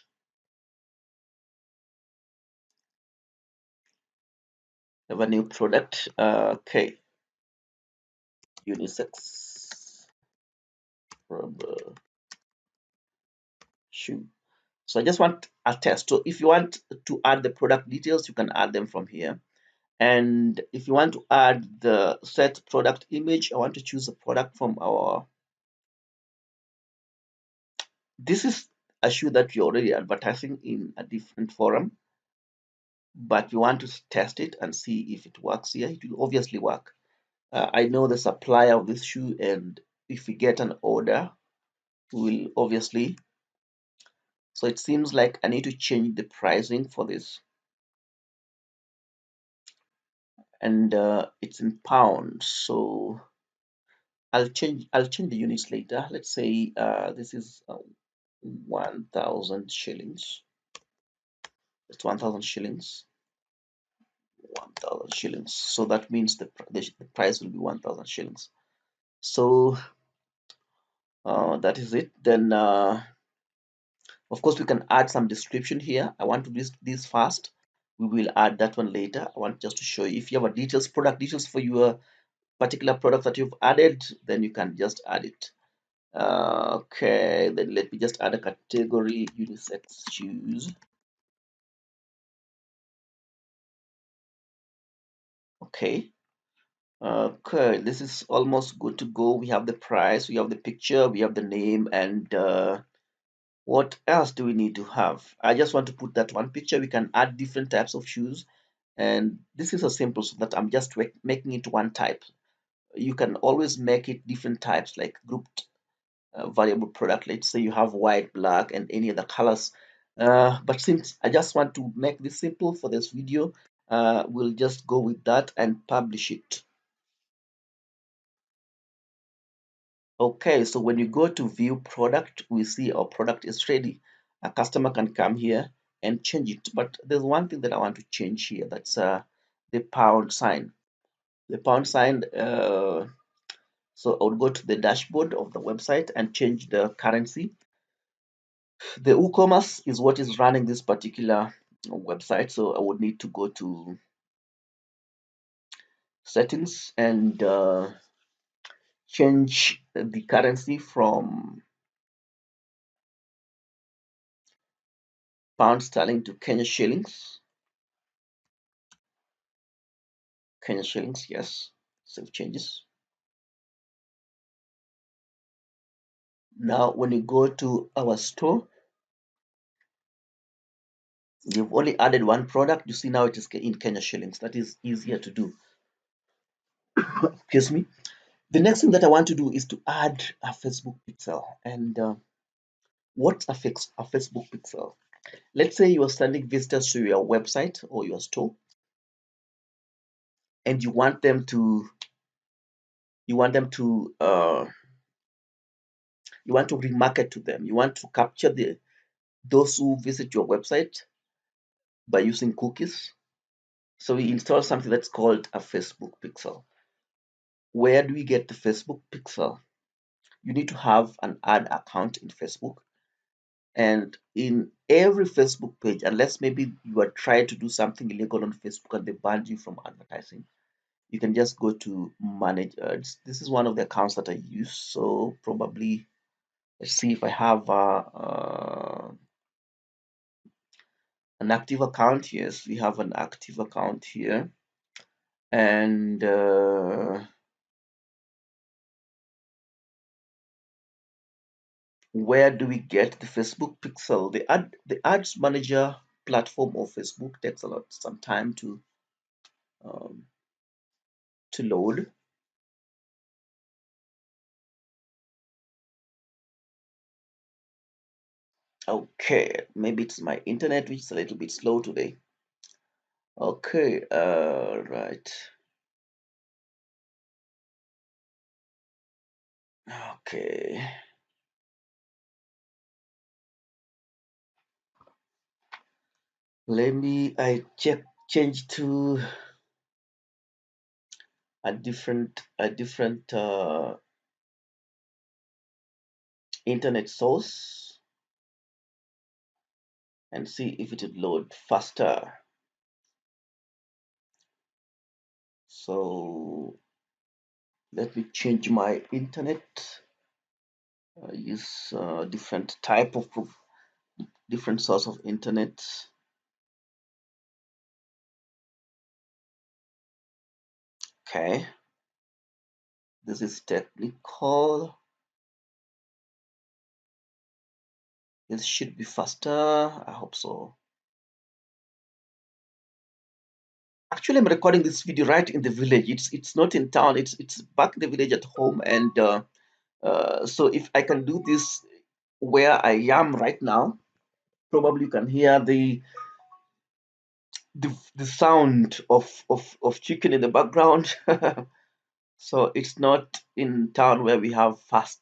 We have a new product. Okay, unisex rubber shoe. So I just want a test. So if you want to add the product details, you can add them from here. And if you want to add the set product image, I want to choose a product from our, this is a shoe that we're already advertising in a different forum, but we want to test it and see if it works here. It will obviously work. I know the supplier of this shoe, and if we get an order, we will obviously, so it seems like I need to change the pricing for this, and it's in pounds, so I'll change the units later. Let's say this is 1,000 shillings. It's 1,000 shillings. 1,000 shillings. So that means the price will be 1,000 shillings. So that is it. Then of course we can add some description here. I want to list this first. We will add that one later. I want just to show you if you have a details, product details for your particular product that you've added, then you can just add it. Okay, then let me just add a category, unisex shoes. Okay. Okay, this is almost good to go. We have the price, we have the picture, we have the name, and what else do we need to have? I just want to put that one picture. We can add different types of shoes, and this is a simple so that I'm just making it one type. You can always make it different types, like grouped variable product. Let's say you have white, black, and any other colors. But since I just want to make this simple for this video, we'll just go with that and publish it. Okay, so when you go to view product, we see our product is ready. A customer can come here and change it. But there's one thing that I want to change here. That's the pound sign. The pound sign. So I would go to the dashboard of the website and change the currency. The WooCommerce is what is running this particular website. So I would need to go to settings and change the currency from pound sterling to Kenya shillings. Kenya shillings, yes. Save changes. Now, when you go to our store, you've only added one product. You see now it is in Kenya shillings. That is easier to do. Excuse me. The next thing that I want to do is to add a Facebook pixel. And what's a Facebook pixel? Let's say you are sending visitors to your website or your store, and you want them to remarket to them. You want to capture those who visit your website by using cookies. So we install something that's called a Facebook pixel. Where do we get the Facebook pixel? You need to have an ad account in Facebook. And in every Facebook page, unless maybe you are trying to do something illegal on Facebook and they banned you from advertising, you can just go to manage ads. This is one of the accounts that I use. So probably, let's see if I have an active account. Yes, we have an active account here. And where do we get the Facebook pixel? The ads manager platform of Facebook takes some time um, to load. Okay, maybe it's my internet which is a little bit slow today. Okay, right. Okay. Let me change to a different internet source and see if it would load faster. So let me change my internet. Use different source of internet. Okay, this is technical. This should be faster. I hope so. Actually, I'm recording this video right in the village. It's not in town. It's back in the village at home, and so if I can do this where I am right now, probably you can hear the sound of chicken in the background. So it's not in town where we have fast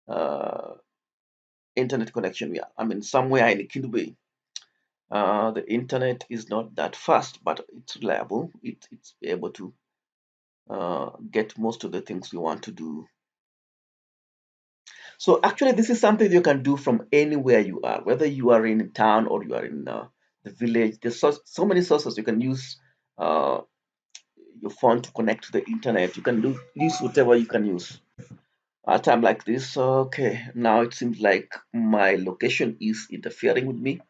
uh, internet connection. I'm in somewhere in Kindube. The internet is not that fast, but it's reliable. It's able to get most of the things we want to do. So actually, this is something you can do from anywhere you are, whether you are in town or you are in the village. There's so many sources you can use uh, your phone to connect to the internet. You can use whatever you can use. At a time like this, okay, now it seems like my location is interfering with me.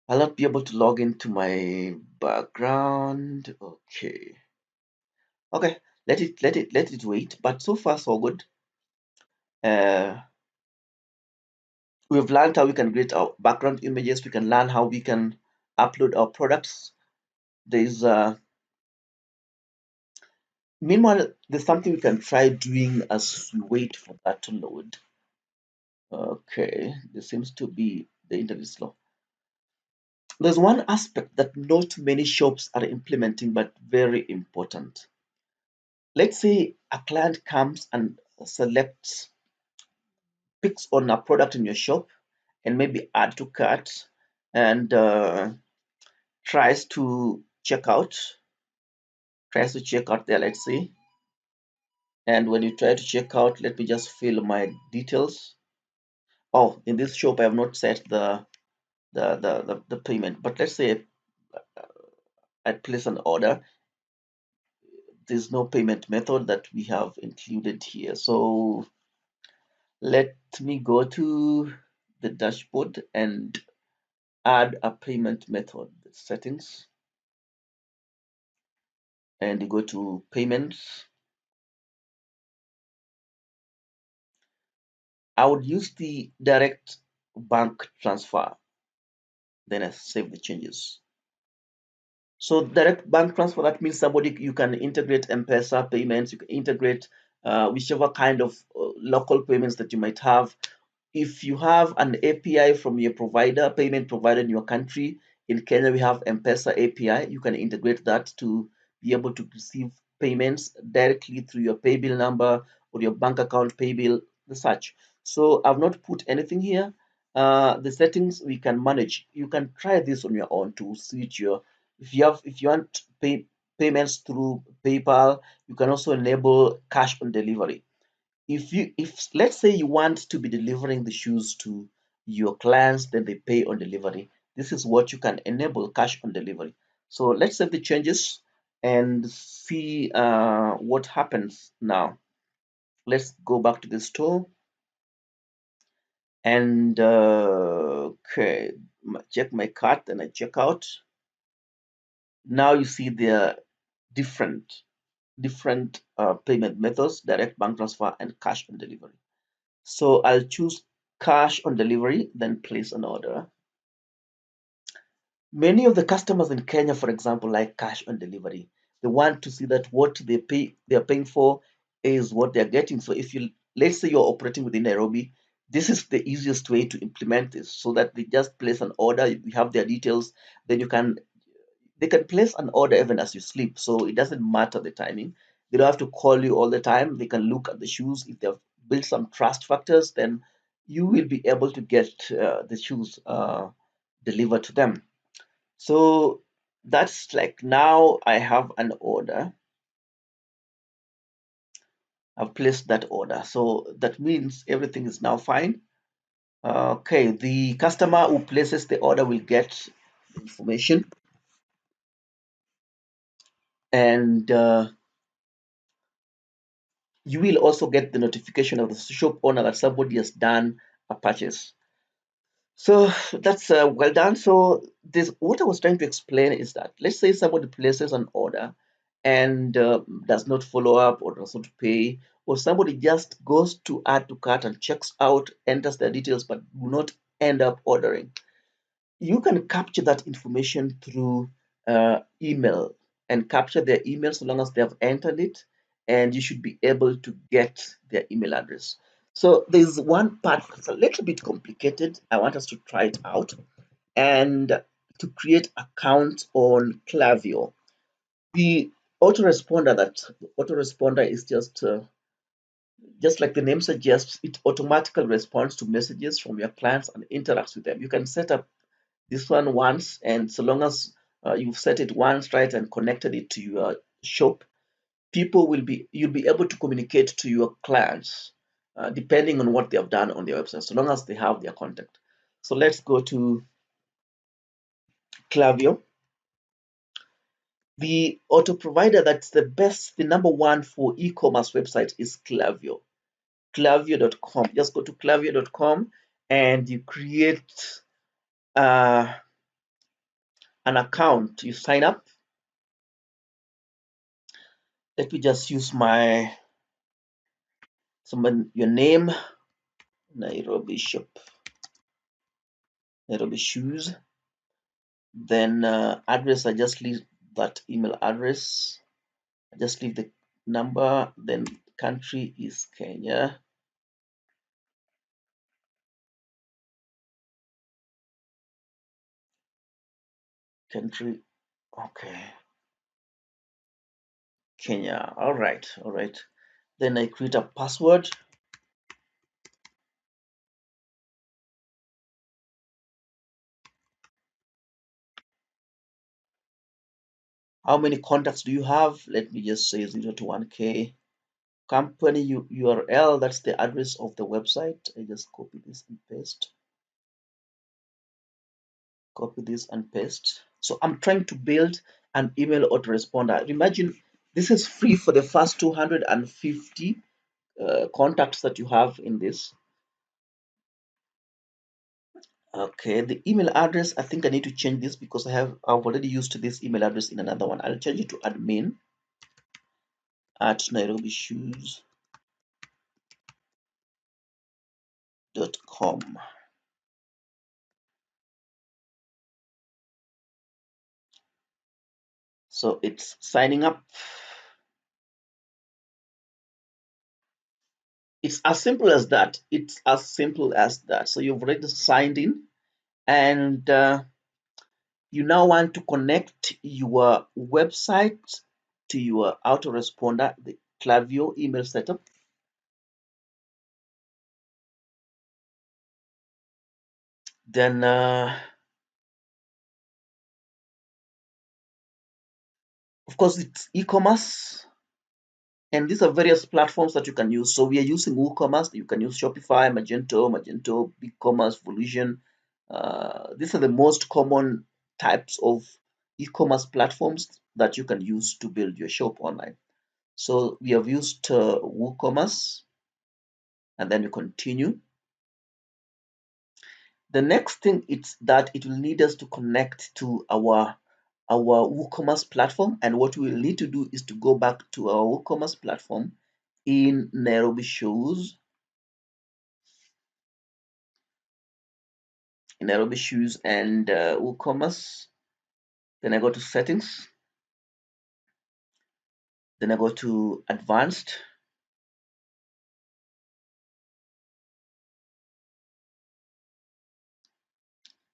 I'll not be able to log into my background. Okay, okay, let it wait. But so far so good. Uh, we've learned how we can create our background images. We can learn how we can upload our products. There's meanwhile there's something we can try doing as we wait for that to load. Okay, there seems to be the internet is slow. There's one aspect that not many shops are implementing, but very important. Let's say a client comes and selects, picks on a product in your shop and maybe add to cart and tries to check out, there, let's say. And when you try to check out, let me just fill my details. Oh, in this shop, I have not set the payment, but let's say I place an order. There's no payment method that we have included here. So let me go to the dashboard and add a payment method settings, and you go to payments. I would use the direct bank transfer, then I save the changes. So direct bank transfer, that means somebody you can integrate M-Pesa payments, you can integrate whichever kind of local payments that you might have. If you have an API from your payment provider in your country, in Kenya we have M-Pesa API, you can integrate that to be able to receive payments directly through your pay bill number or your bank account pay bill, the such. So I've not put anything here. The settings we can manage. You can try this on your own to switch your, if you want payments through PayPal, you can also enable cash on delivery. If let's say you want to be delivering the shoes to your clients, then they pay on delivery. This is what you can enable, cash on delivery. So let's save the changes and see what happens now. Let's go back to the store and okay, check my cart and I check out. Now you see there are different payment methods: direct bank transfer and cash on delivery. So I'll choose cash on delivery, then place an order. Many of the customers in Kenya, for example, like cash on delivery. They want to see that what they're paying for is what they're getting. So if you, let's say you're operating within Nairobi, this is the easiest way to implement this, so that they just place an order, you have their details, then they can place an order even as you sleep. So it doesn't matter the timing. They don't have to call you all the time. They can look at the shoes. If they've built some trust factors, then you will be able to get the shoes deliver to them. So that's like now I have an order. I've placed that order. So that means everything is now fine. Okay, the customer who places the order will get information, and you will also get the notification of the shop owner that somebody has done a purchase. So that's well done. So this, what I was trying to explain is that, let's say somebody places an order and does not follow up or does not pay, or somebody just goes to add to cart and checks out, enters their details, but do not end up ordering. You can capture that information through email and capture their email so long as they have entered it, and you should be able to get their email address. So there's one part that's a little bit complicated. I want us to try it out and to create accounts on Klaviyo. The autoresponder is just like the name suggests, it automatically responds to messages from your clients and interacts with them. You can set up this one once, and so long as you've set it once right and connected it to your shop, you'll be able to communicate to your clients depending on what they have done on their website, so long as they have their contact. So let's go to Klaviyo. The auto provider that's the number one for e-commerce website is Klaviyo. Klaviyo.com. Just go to klaviyo.com and you create uh, an account. You sign up. Let me just use your name, Nairobi shop, Nairobi shoes. Then address, I just leave that email address. I just leave the number. Then country is Kenya. Country, okay, Kenya. All right, all right. Then I create a password. How many contacts do you have? Let me just say 0 to 1K. Company URL, that's the address of the website. I just copy this and paste. Copy this and paste. So I'm trying to build an email autoresponder. Imagine this is free for the first 250 contacts that you have in this. Okay, the email address, I think I need to change this because I've already used this email address in another one. I'll change it to admin at nairobishoes.com. So it's signing up. It's as simple as that. It's as simple as that. So you've already signed in, and you now want to connect your website to your autoresponder, the Klaviyo email setup. Then of course it's e-commerce, and these are various platforms that you can use. So we are using WooCommerce. You can use Shopify, Magento, BigCommerce, Volusion. These are the most common types of e-commerce platforms that you can use to build your shop online. So we have used WooCommerce, and then you continue. The next thing is that it will need us to connect to our WooCommerce platform, and what we will need to do is to go back to our WooCommerce platform in Nairobi Shoes, and WooCommerce. Then I go to settings, then I go to advanced,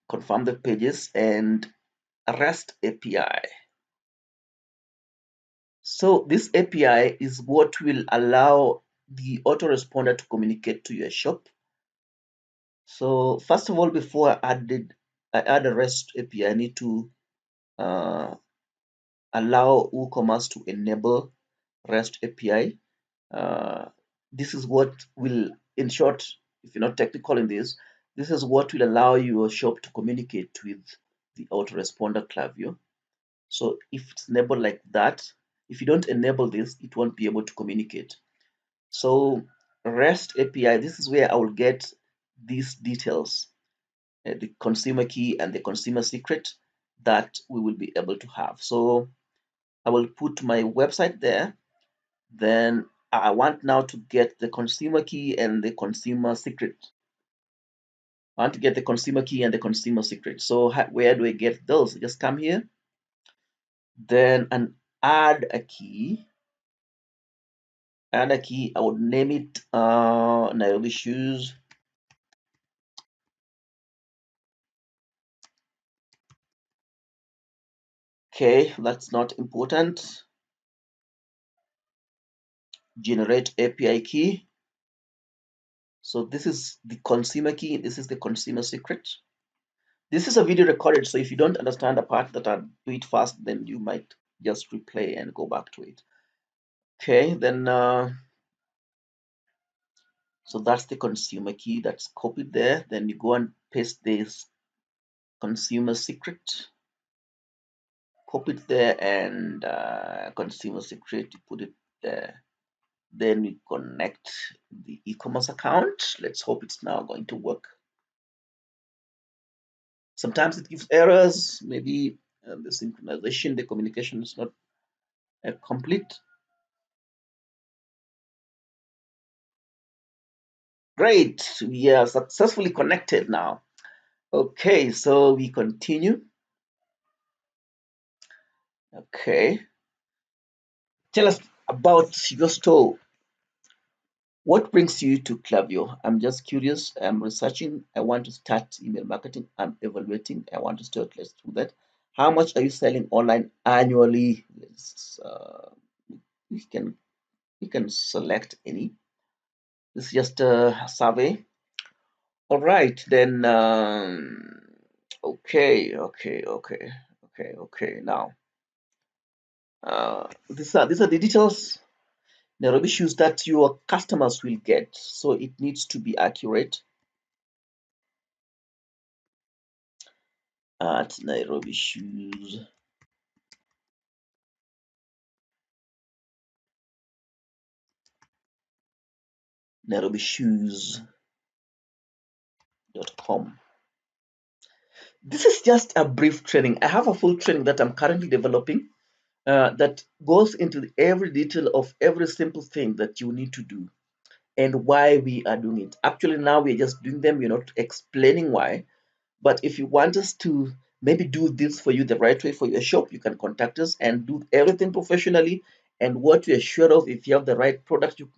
confirm the pages, and REST API. So this API is what will allow the autoresponder to communicate to your shop. So first of all, before I I add a REST API, I need to allow WooCommerce to enable REST API. This is what will, in short, if you're not technical in this is what will allow your shop to communicate with the autoresponder Klaviyo. So if it's enabled like that, if you don't enable this, it won't be able to communicate. So REST API, this is where I will get these details, the consumer key and the consumer secret that we will be able to have. So I will put my website there. Then I want now to get the consumer key and the consumer secret. I want to get the consumer key and the consumer secret. So where do I get those? Just come here, then and add a key. Add a key. I would name it Nairobi shoes. Okay, that's not important. Generate API key. So this is the consumer key. This is the consumer secret. This is a video recorded, so if you don't understand a part that I do it fast, then you might just replay and go back to it. Okay, then so that's the consumer key that's copied there. Then you go and paste this consumer secret, copy it there, and consumer secret, you put it there. Then we connect the e-commerce account. Let's hope it's now going to work. Sometimes it gives errors. Maybe the synchronization, the communication is not complete. Great, we are successfully connected now. Okay, so we continue. Okay, tell us about your store. What brings you to Klaviyo? I'm just curious. I'm researching. I want to start email marketing. I'm evaluating. I want to start. Let's do that. How much are you selling online annually? You can select any. This is just a survey. All right, then. Okay. Now, these are the details. Nairobi shoes that your customers will get, so it needs to be accurate. At Nairobi shoes. nairobishoes.com. This is just a brief training. I have a full training that I'm currently developing that goes into every detail of every simple thing that you need to do and why we are doing it. Actually, now we're just doing them, we're not explaining why. But if you want us to maybe do this for you the right way for your shop, you can contact us and do everything professionally. And what we are sure of, if you have the right product, you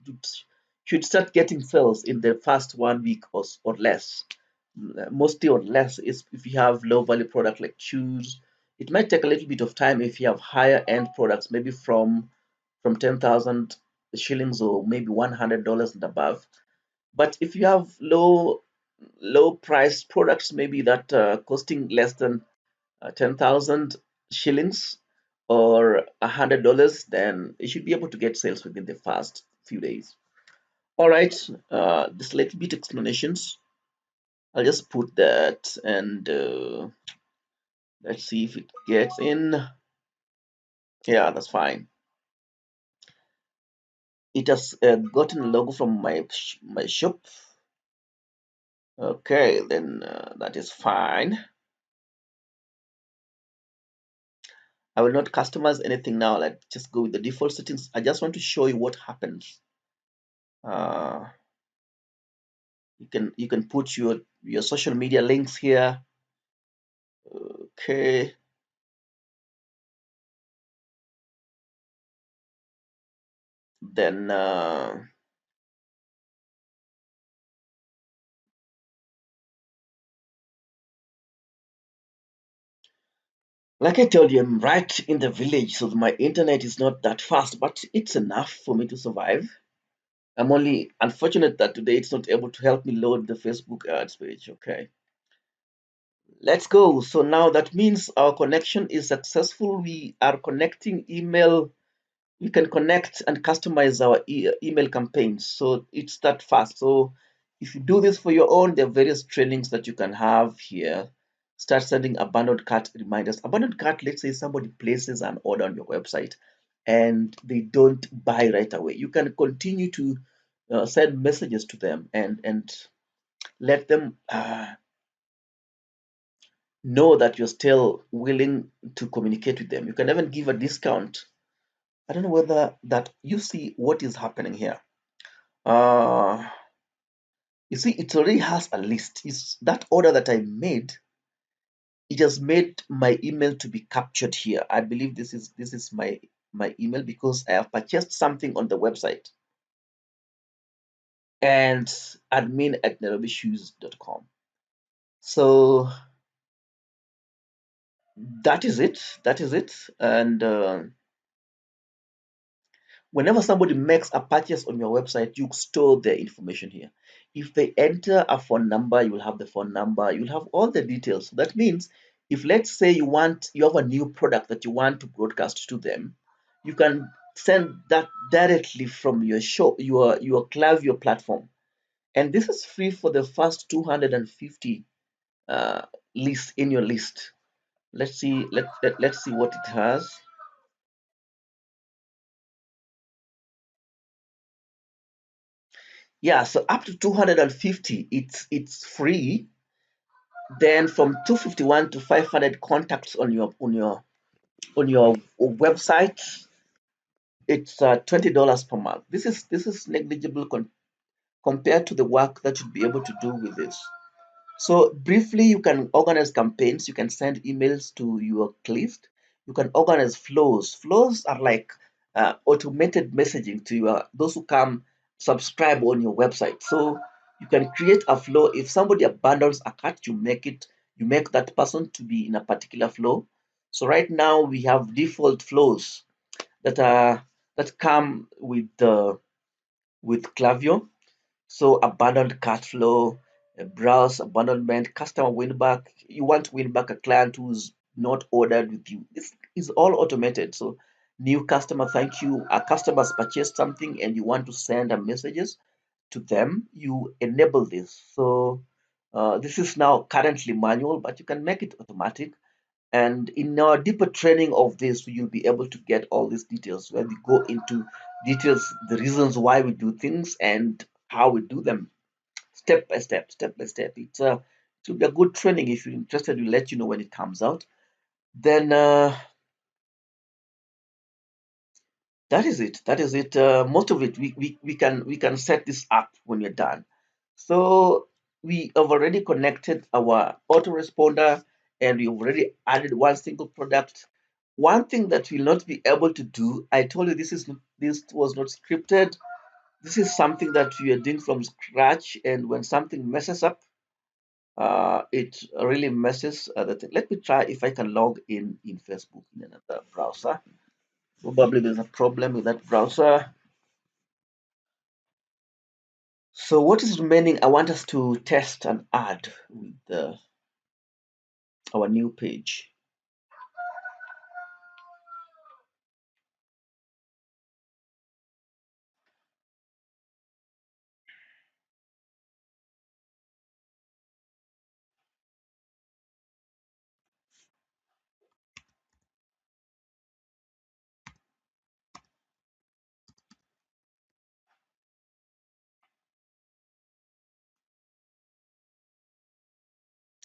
should start getting sales in the first 1 week or less. Mostly or less is if you have low value product like shoes. It might take a little bit of time if you have higher end products, maybe from 10,000 shillings or maybe $100 and above. But if you have low price products, maybe that costing less than 10,000 shillings or $100, then you should be able to get sales within the first few days. All right, this little bit explanations. I'll just put that and let's see if it gets in. Yeah, that's fine. It has gotten a logo from my shop. Okay, then that is fine. I will not customize anything now. Like just go with the default settings. I just want to show you what happens. You can put your social media links here. Okay. Then like I told you, I'm right in the village, so my internet is not that fast, but it's enough for me to survive. I'm only unfortunate that today it's not able to help me load the Facebook ads page. Okay. Let's go. So now that means our connection is successful. We are connecting email. We can connect and customize our email campaigns. So it's that fast. So if you do this for your own, there are various trainings that you can have here. Start sending abandoned cart reminders. Abandoned cart, let's say somebody places an order on your website and they don't buy right away. You can continue to send messages to them and let them know that you're still willing to communicate with them. You can even give a discount. I don't know whether that you see what is happening here. Uh, you see, it already has a list. It's that order that I made. It has made my email to be captured here. I believe this is my email because I have purchased something on the website and admin@nairobishoes.com. So that is it. That is it. And whenever somebody makes a purchase on your website, you store their information here. If they enter a phone number, you will have the phone number, you'll have all the details. That means if, let's say, you have a new product that you want to broadcast to them, you can send that directly from your show, your Klaviyo platform. And this is free for the first 250 uh, lists in your list. Let's see, let's see what it has. Yeah, so up to 250, it's free. Then from 251 to 500 contacts on your website, it's $20 per month. This is negligible compared to the work that you'd be able to do with this. So briefly, you can organize campaigns. You can send emails to your list. You can organize flows. Flows are like automated messaging to those who come subscribe on your website. So you can create a flow. If somebody abandons a cart, you make that person to be in a particular flow. So right now we have default flows that are that come with Klaviyo. So abandoned cart flow, browse abandonment, customer win back. You want to win back a client who's not ordered with you. This is all automated. So new customer, thank you. A customer's purchased something and you want to send a messages to them. You enable this. So this is now currently manual, but you can make it automatic. And in our deeper training of this, you'll be able to get all these details where we go into details, the reasons why we do things and how we do them step by step, step by step. It will be a good training. If you're interested, we'll let you know when it comes out. Then that is it. That is it. Most of it we can set this up when you're done. So we have already connected our autoresponder and we've already added one single product. One thing that we'll not be able to do, I told you this was not scripted. This is something that we are doing from scratch, and when something messes up, it really messes the thing. Let me try if I can log in Facebook in another browser. Probably there's a problem with that browser. So what is remaining? I want us to test and add with our new page.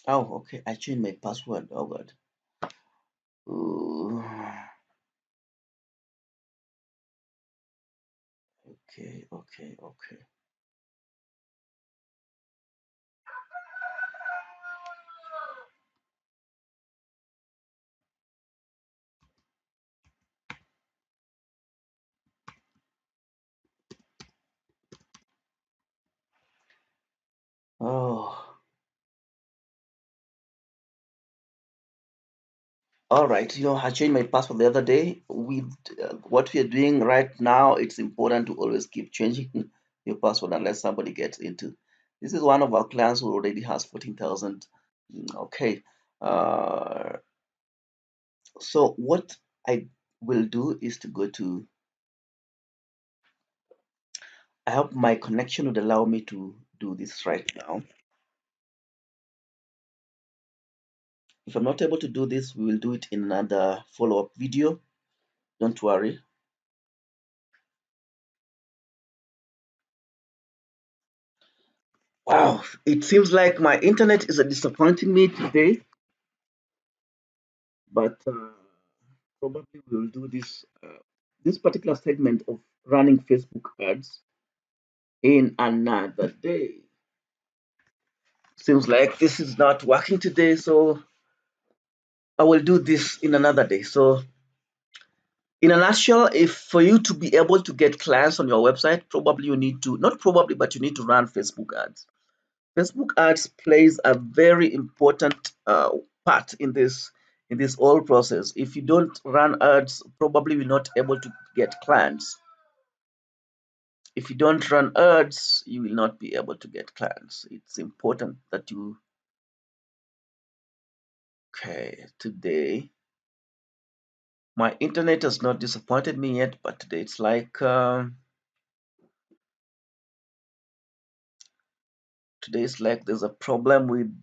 Oh, okay. I changed my password. Oh God. Ooh. Okay, okay, okay. Oh, all right. I changed my password the other day. With what we are doing right now, it's important to always keep changing your password unless somebody gets into. This is one of our clients who already has 14,000. Okay. Uh, so what I will do is to go to, I hope my connection would allow me to do this right now. If I'm not able to do this, we will do it in another follow-up video. Don't worry. Wow, it seems like my internet is disappointing me today, but probably we'll do this particular segment of running Facebook ads in another day. Seems like this is not working today, so I will do this in another day. So in a nutshell, if for you to be able to get clients on your website, probably you need to, not probably, but you need to run Facebook ads. Facebook ads plays a very important part in this whole process. If you don't run ads, probably you're not able to get clients. If you don't run ads, you will not be able to get clients. It's important that you. Okay, today my internet has not disappointed me yet, but today it's like today's like there's a problem with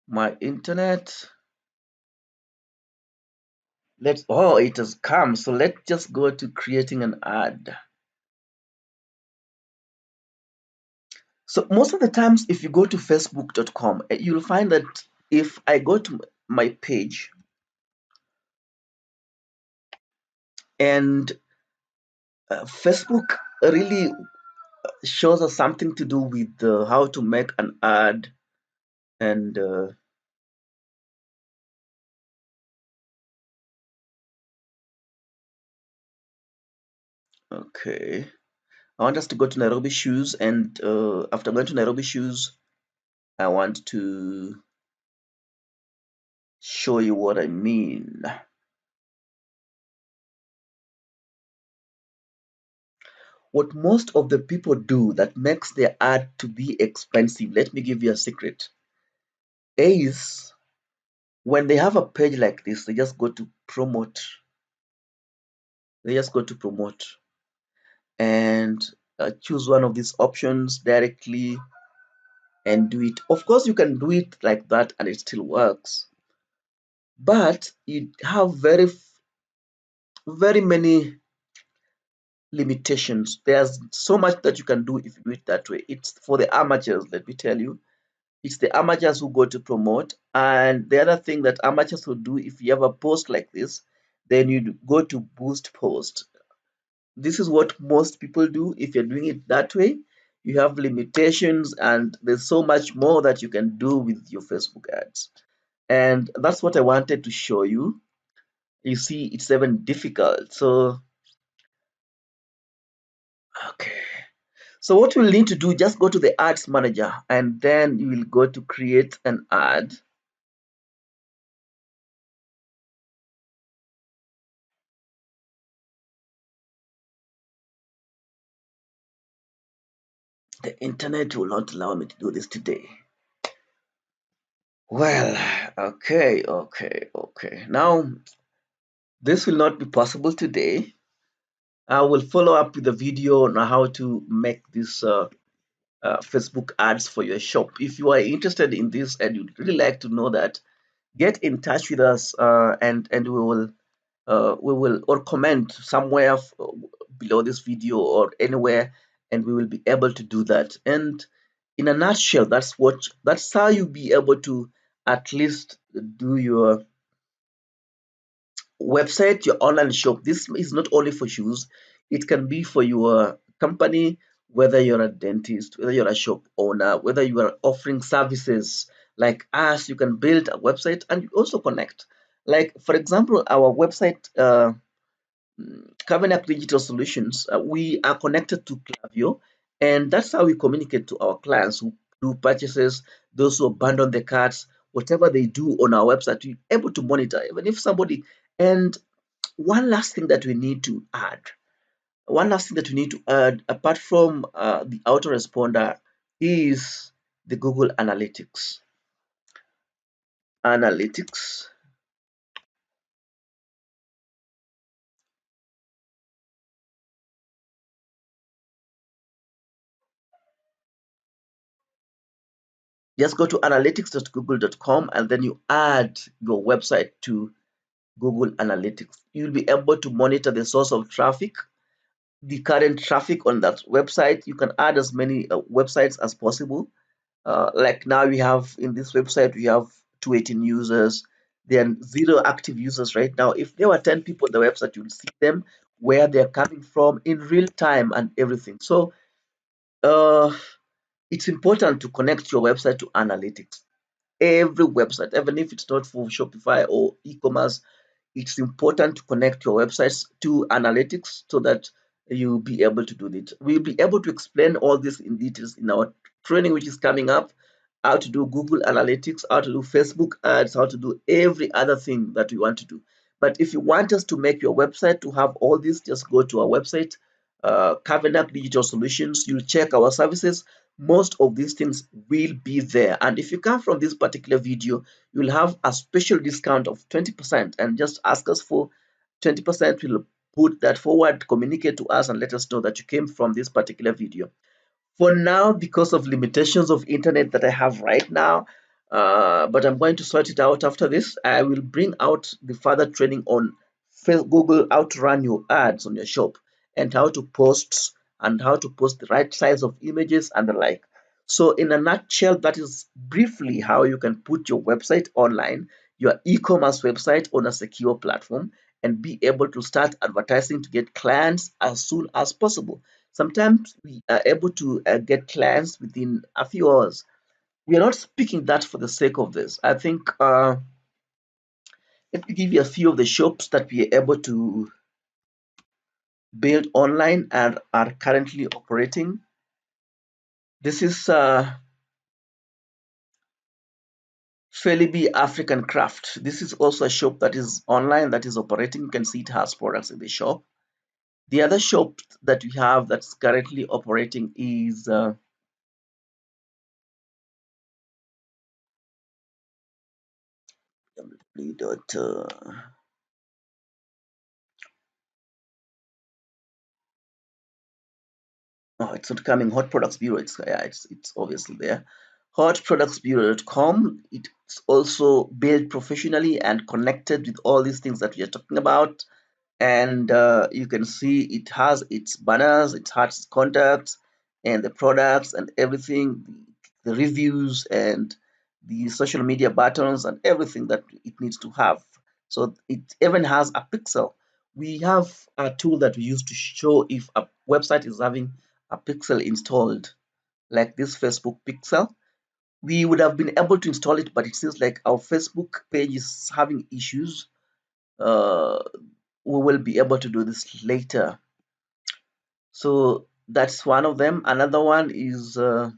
my internet. It has come. So let's just go to creating an ad. So most of the times, if you go to facebook.com, you'll find that if I go to my page and Facebook really shows us something to do with how to make an ad and okay. I want us to go to Nairobi Shoes, and after going to Nairobi Shoes, I want to show you what I mean. What most of the people do that makes their ad to be expensive, let me give you a secret, is when they have a page like this, they just go to promote. They just go to promote and choose one of these options directly and do it. Of course, you can do it like that and it still works, but you have very many limitations. There's so much that you can do if you do it that way. It's for the amateurs, let me tell you. It's the amateurs who go to promote. And the other thing that amateurs will do, if you have a post like this, then you go to boost post. This is what most people do. If you're doing it that way, you have limitations and there's so much more that you can do with your Facebook ads. And that's what I wanted to show you. You see, it's even difficult. So, okay. So what you'll need to do, just go to the ads manager and then you will go to create an ad. The internet will not allow me to do this today. Well, okay. Now, this will not be possible today. I will follow up with a video on how to make this Facebook ads for your shop. If you are interested in this and you'd really like to know that, get in touch with us and we will or comment somewhere below this video or anywhere, and we will be able to do that. And in a nutshell, that's how you'll be able to at least do your website, your online shop. This is not only for shoes, it can be for your company, whether you're a dentist, whether you're a shop owner, whether you are offering services like us. You can build a website and you also connect. Like, for example, our website, Carbon Digital Solutions, we are connected to Clavio, and that's how we communicate to our clients who do purchases, those who abandon the carts, whatever they do on our website, we're able to monitor. Even if somebody, and one last thing that we need to add, apart from the autoresponder, is the Google Analytics. analytics. Just go to analytics.google.com and then you add your website to Google Analytics. You'll be able to monitor the source of traffic, the current traffic on that website. You can add as many websites as possible. Like now we have in this website, we have 218 users. There are 0 active users right now. If there were 10 people on the website, you'll see them, where they're coming from in real time and everything. So uh, it's important to connect your website to analytics. Every website, even if it's not for Shopify or e-commerce, it's important to connect your websites to analytics so that you'll be able to do it. We'll be able to explain all this in details in our training, which is coming up: how to do Google Analytics, how to do Facebook ads, how to do every other thing that you want to do. But if you want us to make your website to have all this, just go to our website, Kavenak Digital Solutions. You'll check our services. Most of these things will be there. And if you come from this particular video, you'll have a special discount of 20%, and just ask us for 20%. We'll put that forward, communicate to us, and let us know that you came from this particular video. For now, because of limitations of internet that I have right now, but I'm going to sort it out after this. I will bring out the further training on Google, how to run your ads on your shop, and how to post, and how to post the right size of images and the like. So in a nutshell, that is briefly how you can put your website online, your e-commerce website, on a secure platform, and be able to start advertising to get clients as soon as possible. Sometimes we are able to get clients within a few hours. We are not speaking that for the sake of this. I think let me give you a few of the shops that we are able to build online and are currently operating. This is Felibi African Craft. This is also a shop that is online, that is operating. You can see it has products in the shop. The other shop that we have that's currently operating is dot oh, it's not coming. Hot Products Bureau. It's yeah, it's obviously there. Hotproductsbureau.com. It's also built professionally and connected with all these things that we are talking about. And you can see it has its banners, it has its contacts, and the products and everything, the reviews and the social media buttons and everything that it needs to have. So it even has a pixel. We have a tool that we use to show if a website is having a pixel installed, like this Facebook pixel. We would have been able to install it, but it seems like our Facebook page is having issues. uh, we will be able to do this later. So that's one of them. Another one is I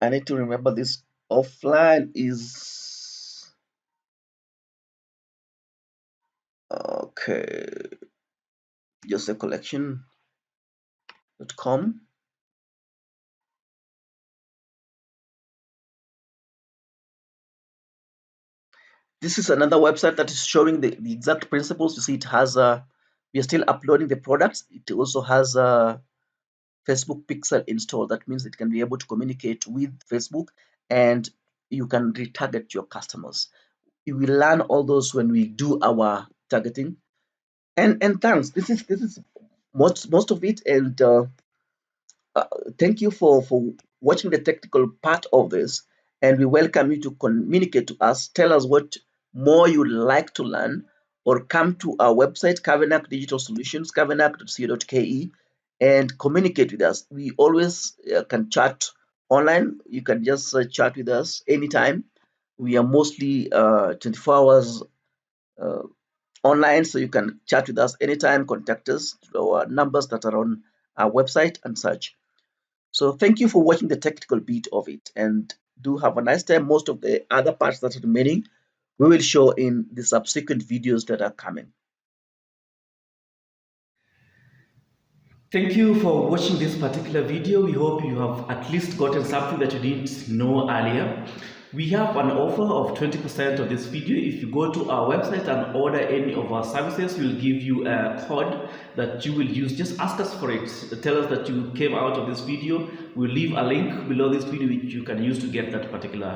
need to remember this offline, is okay, just a collection.com. This is another website that is showing the exact principles. You see, it has we are still uploading the products. It also has a Facebook pixel installed. That means it can be able to communicate with Facebook, and you can retarget your customers. You will learn all those when we do our targeting. And thanks. This is most of it. And uh, thank you for watching the technical part of this. And we welcome you to communicate to us. Tell us what more you'd like to learn, or come to our website, Kavenak Digital Solutions, kavenak.co.ke, and communicate with us. We always can chat online. You can just chat with us anytime. We are mostly 24 hours uh, online, so you can chat with us anytime, contact us through our numbers that are on our website and such. So thank you for watching the technical bit of it, and do have a nice time. Most of the other parts that are remaining, we will show in the subsequent videos that are coming. Thank you for watching this particular video. We hope you have at least gotten something that you didn't know earlier. We have an offer of 20% of this video. If you go to our website and order any of our services, we'll give you a code that you will use. Just ask us for it. Tell us that you came out of this video. We'll leave a link below this video which you can use to get that particular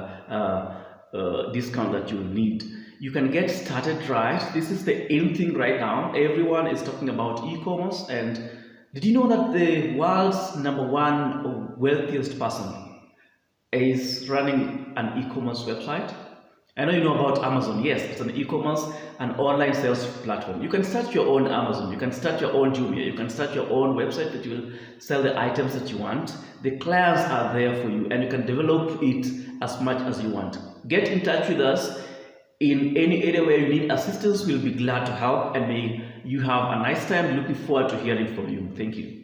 discount that you need. You can get started right. This is the in thing right now. Everyone is talking about e-commerce, and did you know that the world's #1 wealthiest person is running an e-commerce website? I know you know about Amazon. Yes, it's an e-commerce and online sales platform. You can start your own Amazon, you can start your own Jumia, you can start your own website that will sell the items that you want. The clients are there for you, and you can develop it as much as you want. Get in touch with us in any area where you need assistance. We'll be glad to help, and may you have a nice time. Looking forward to hearing from you. Thank you.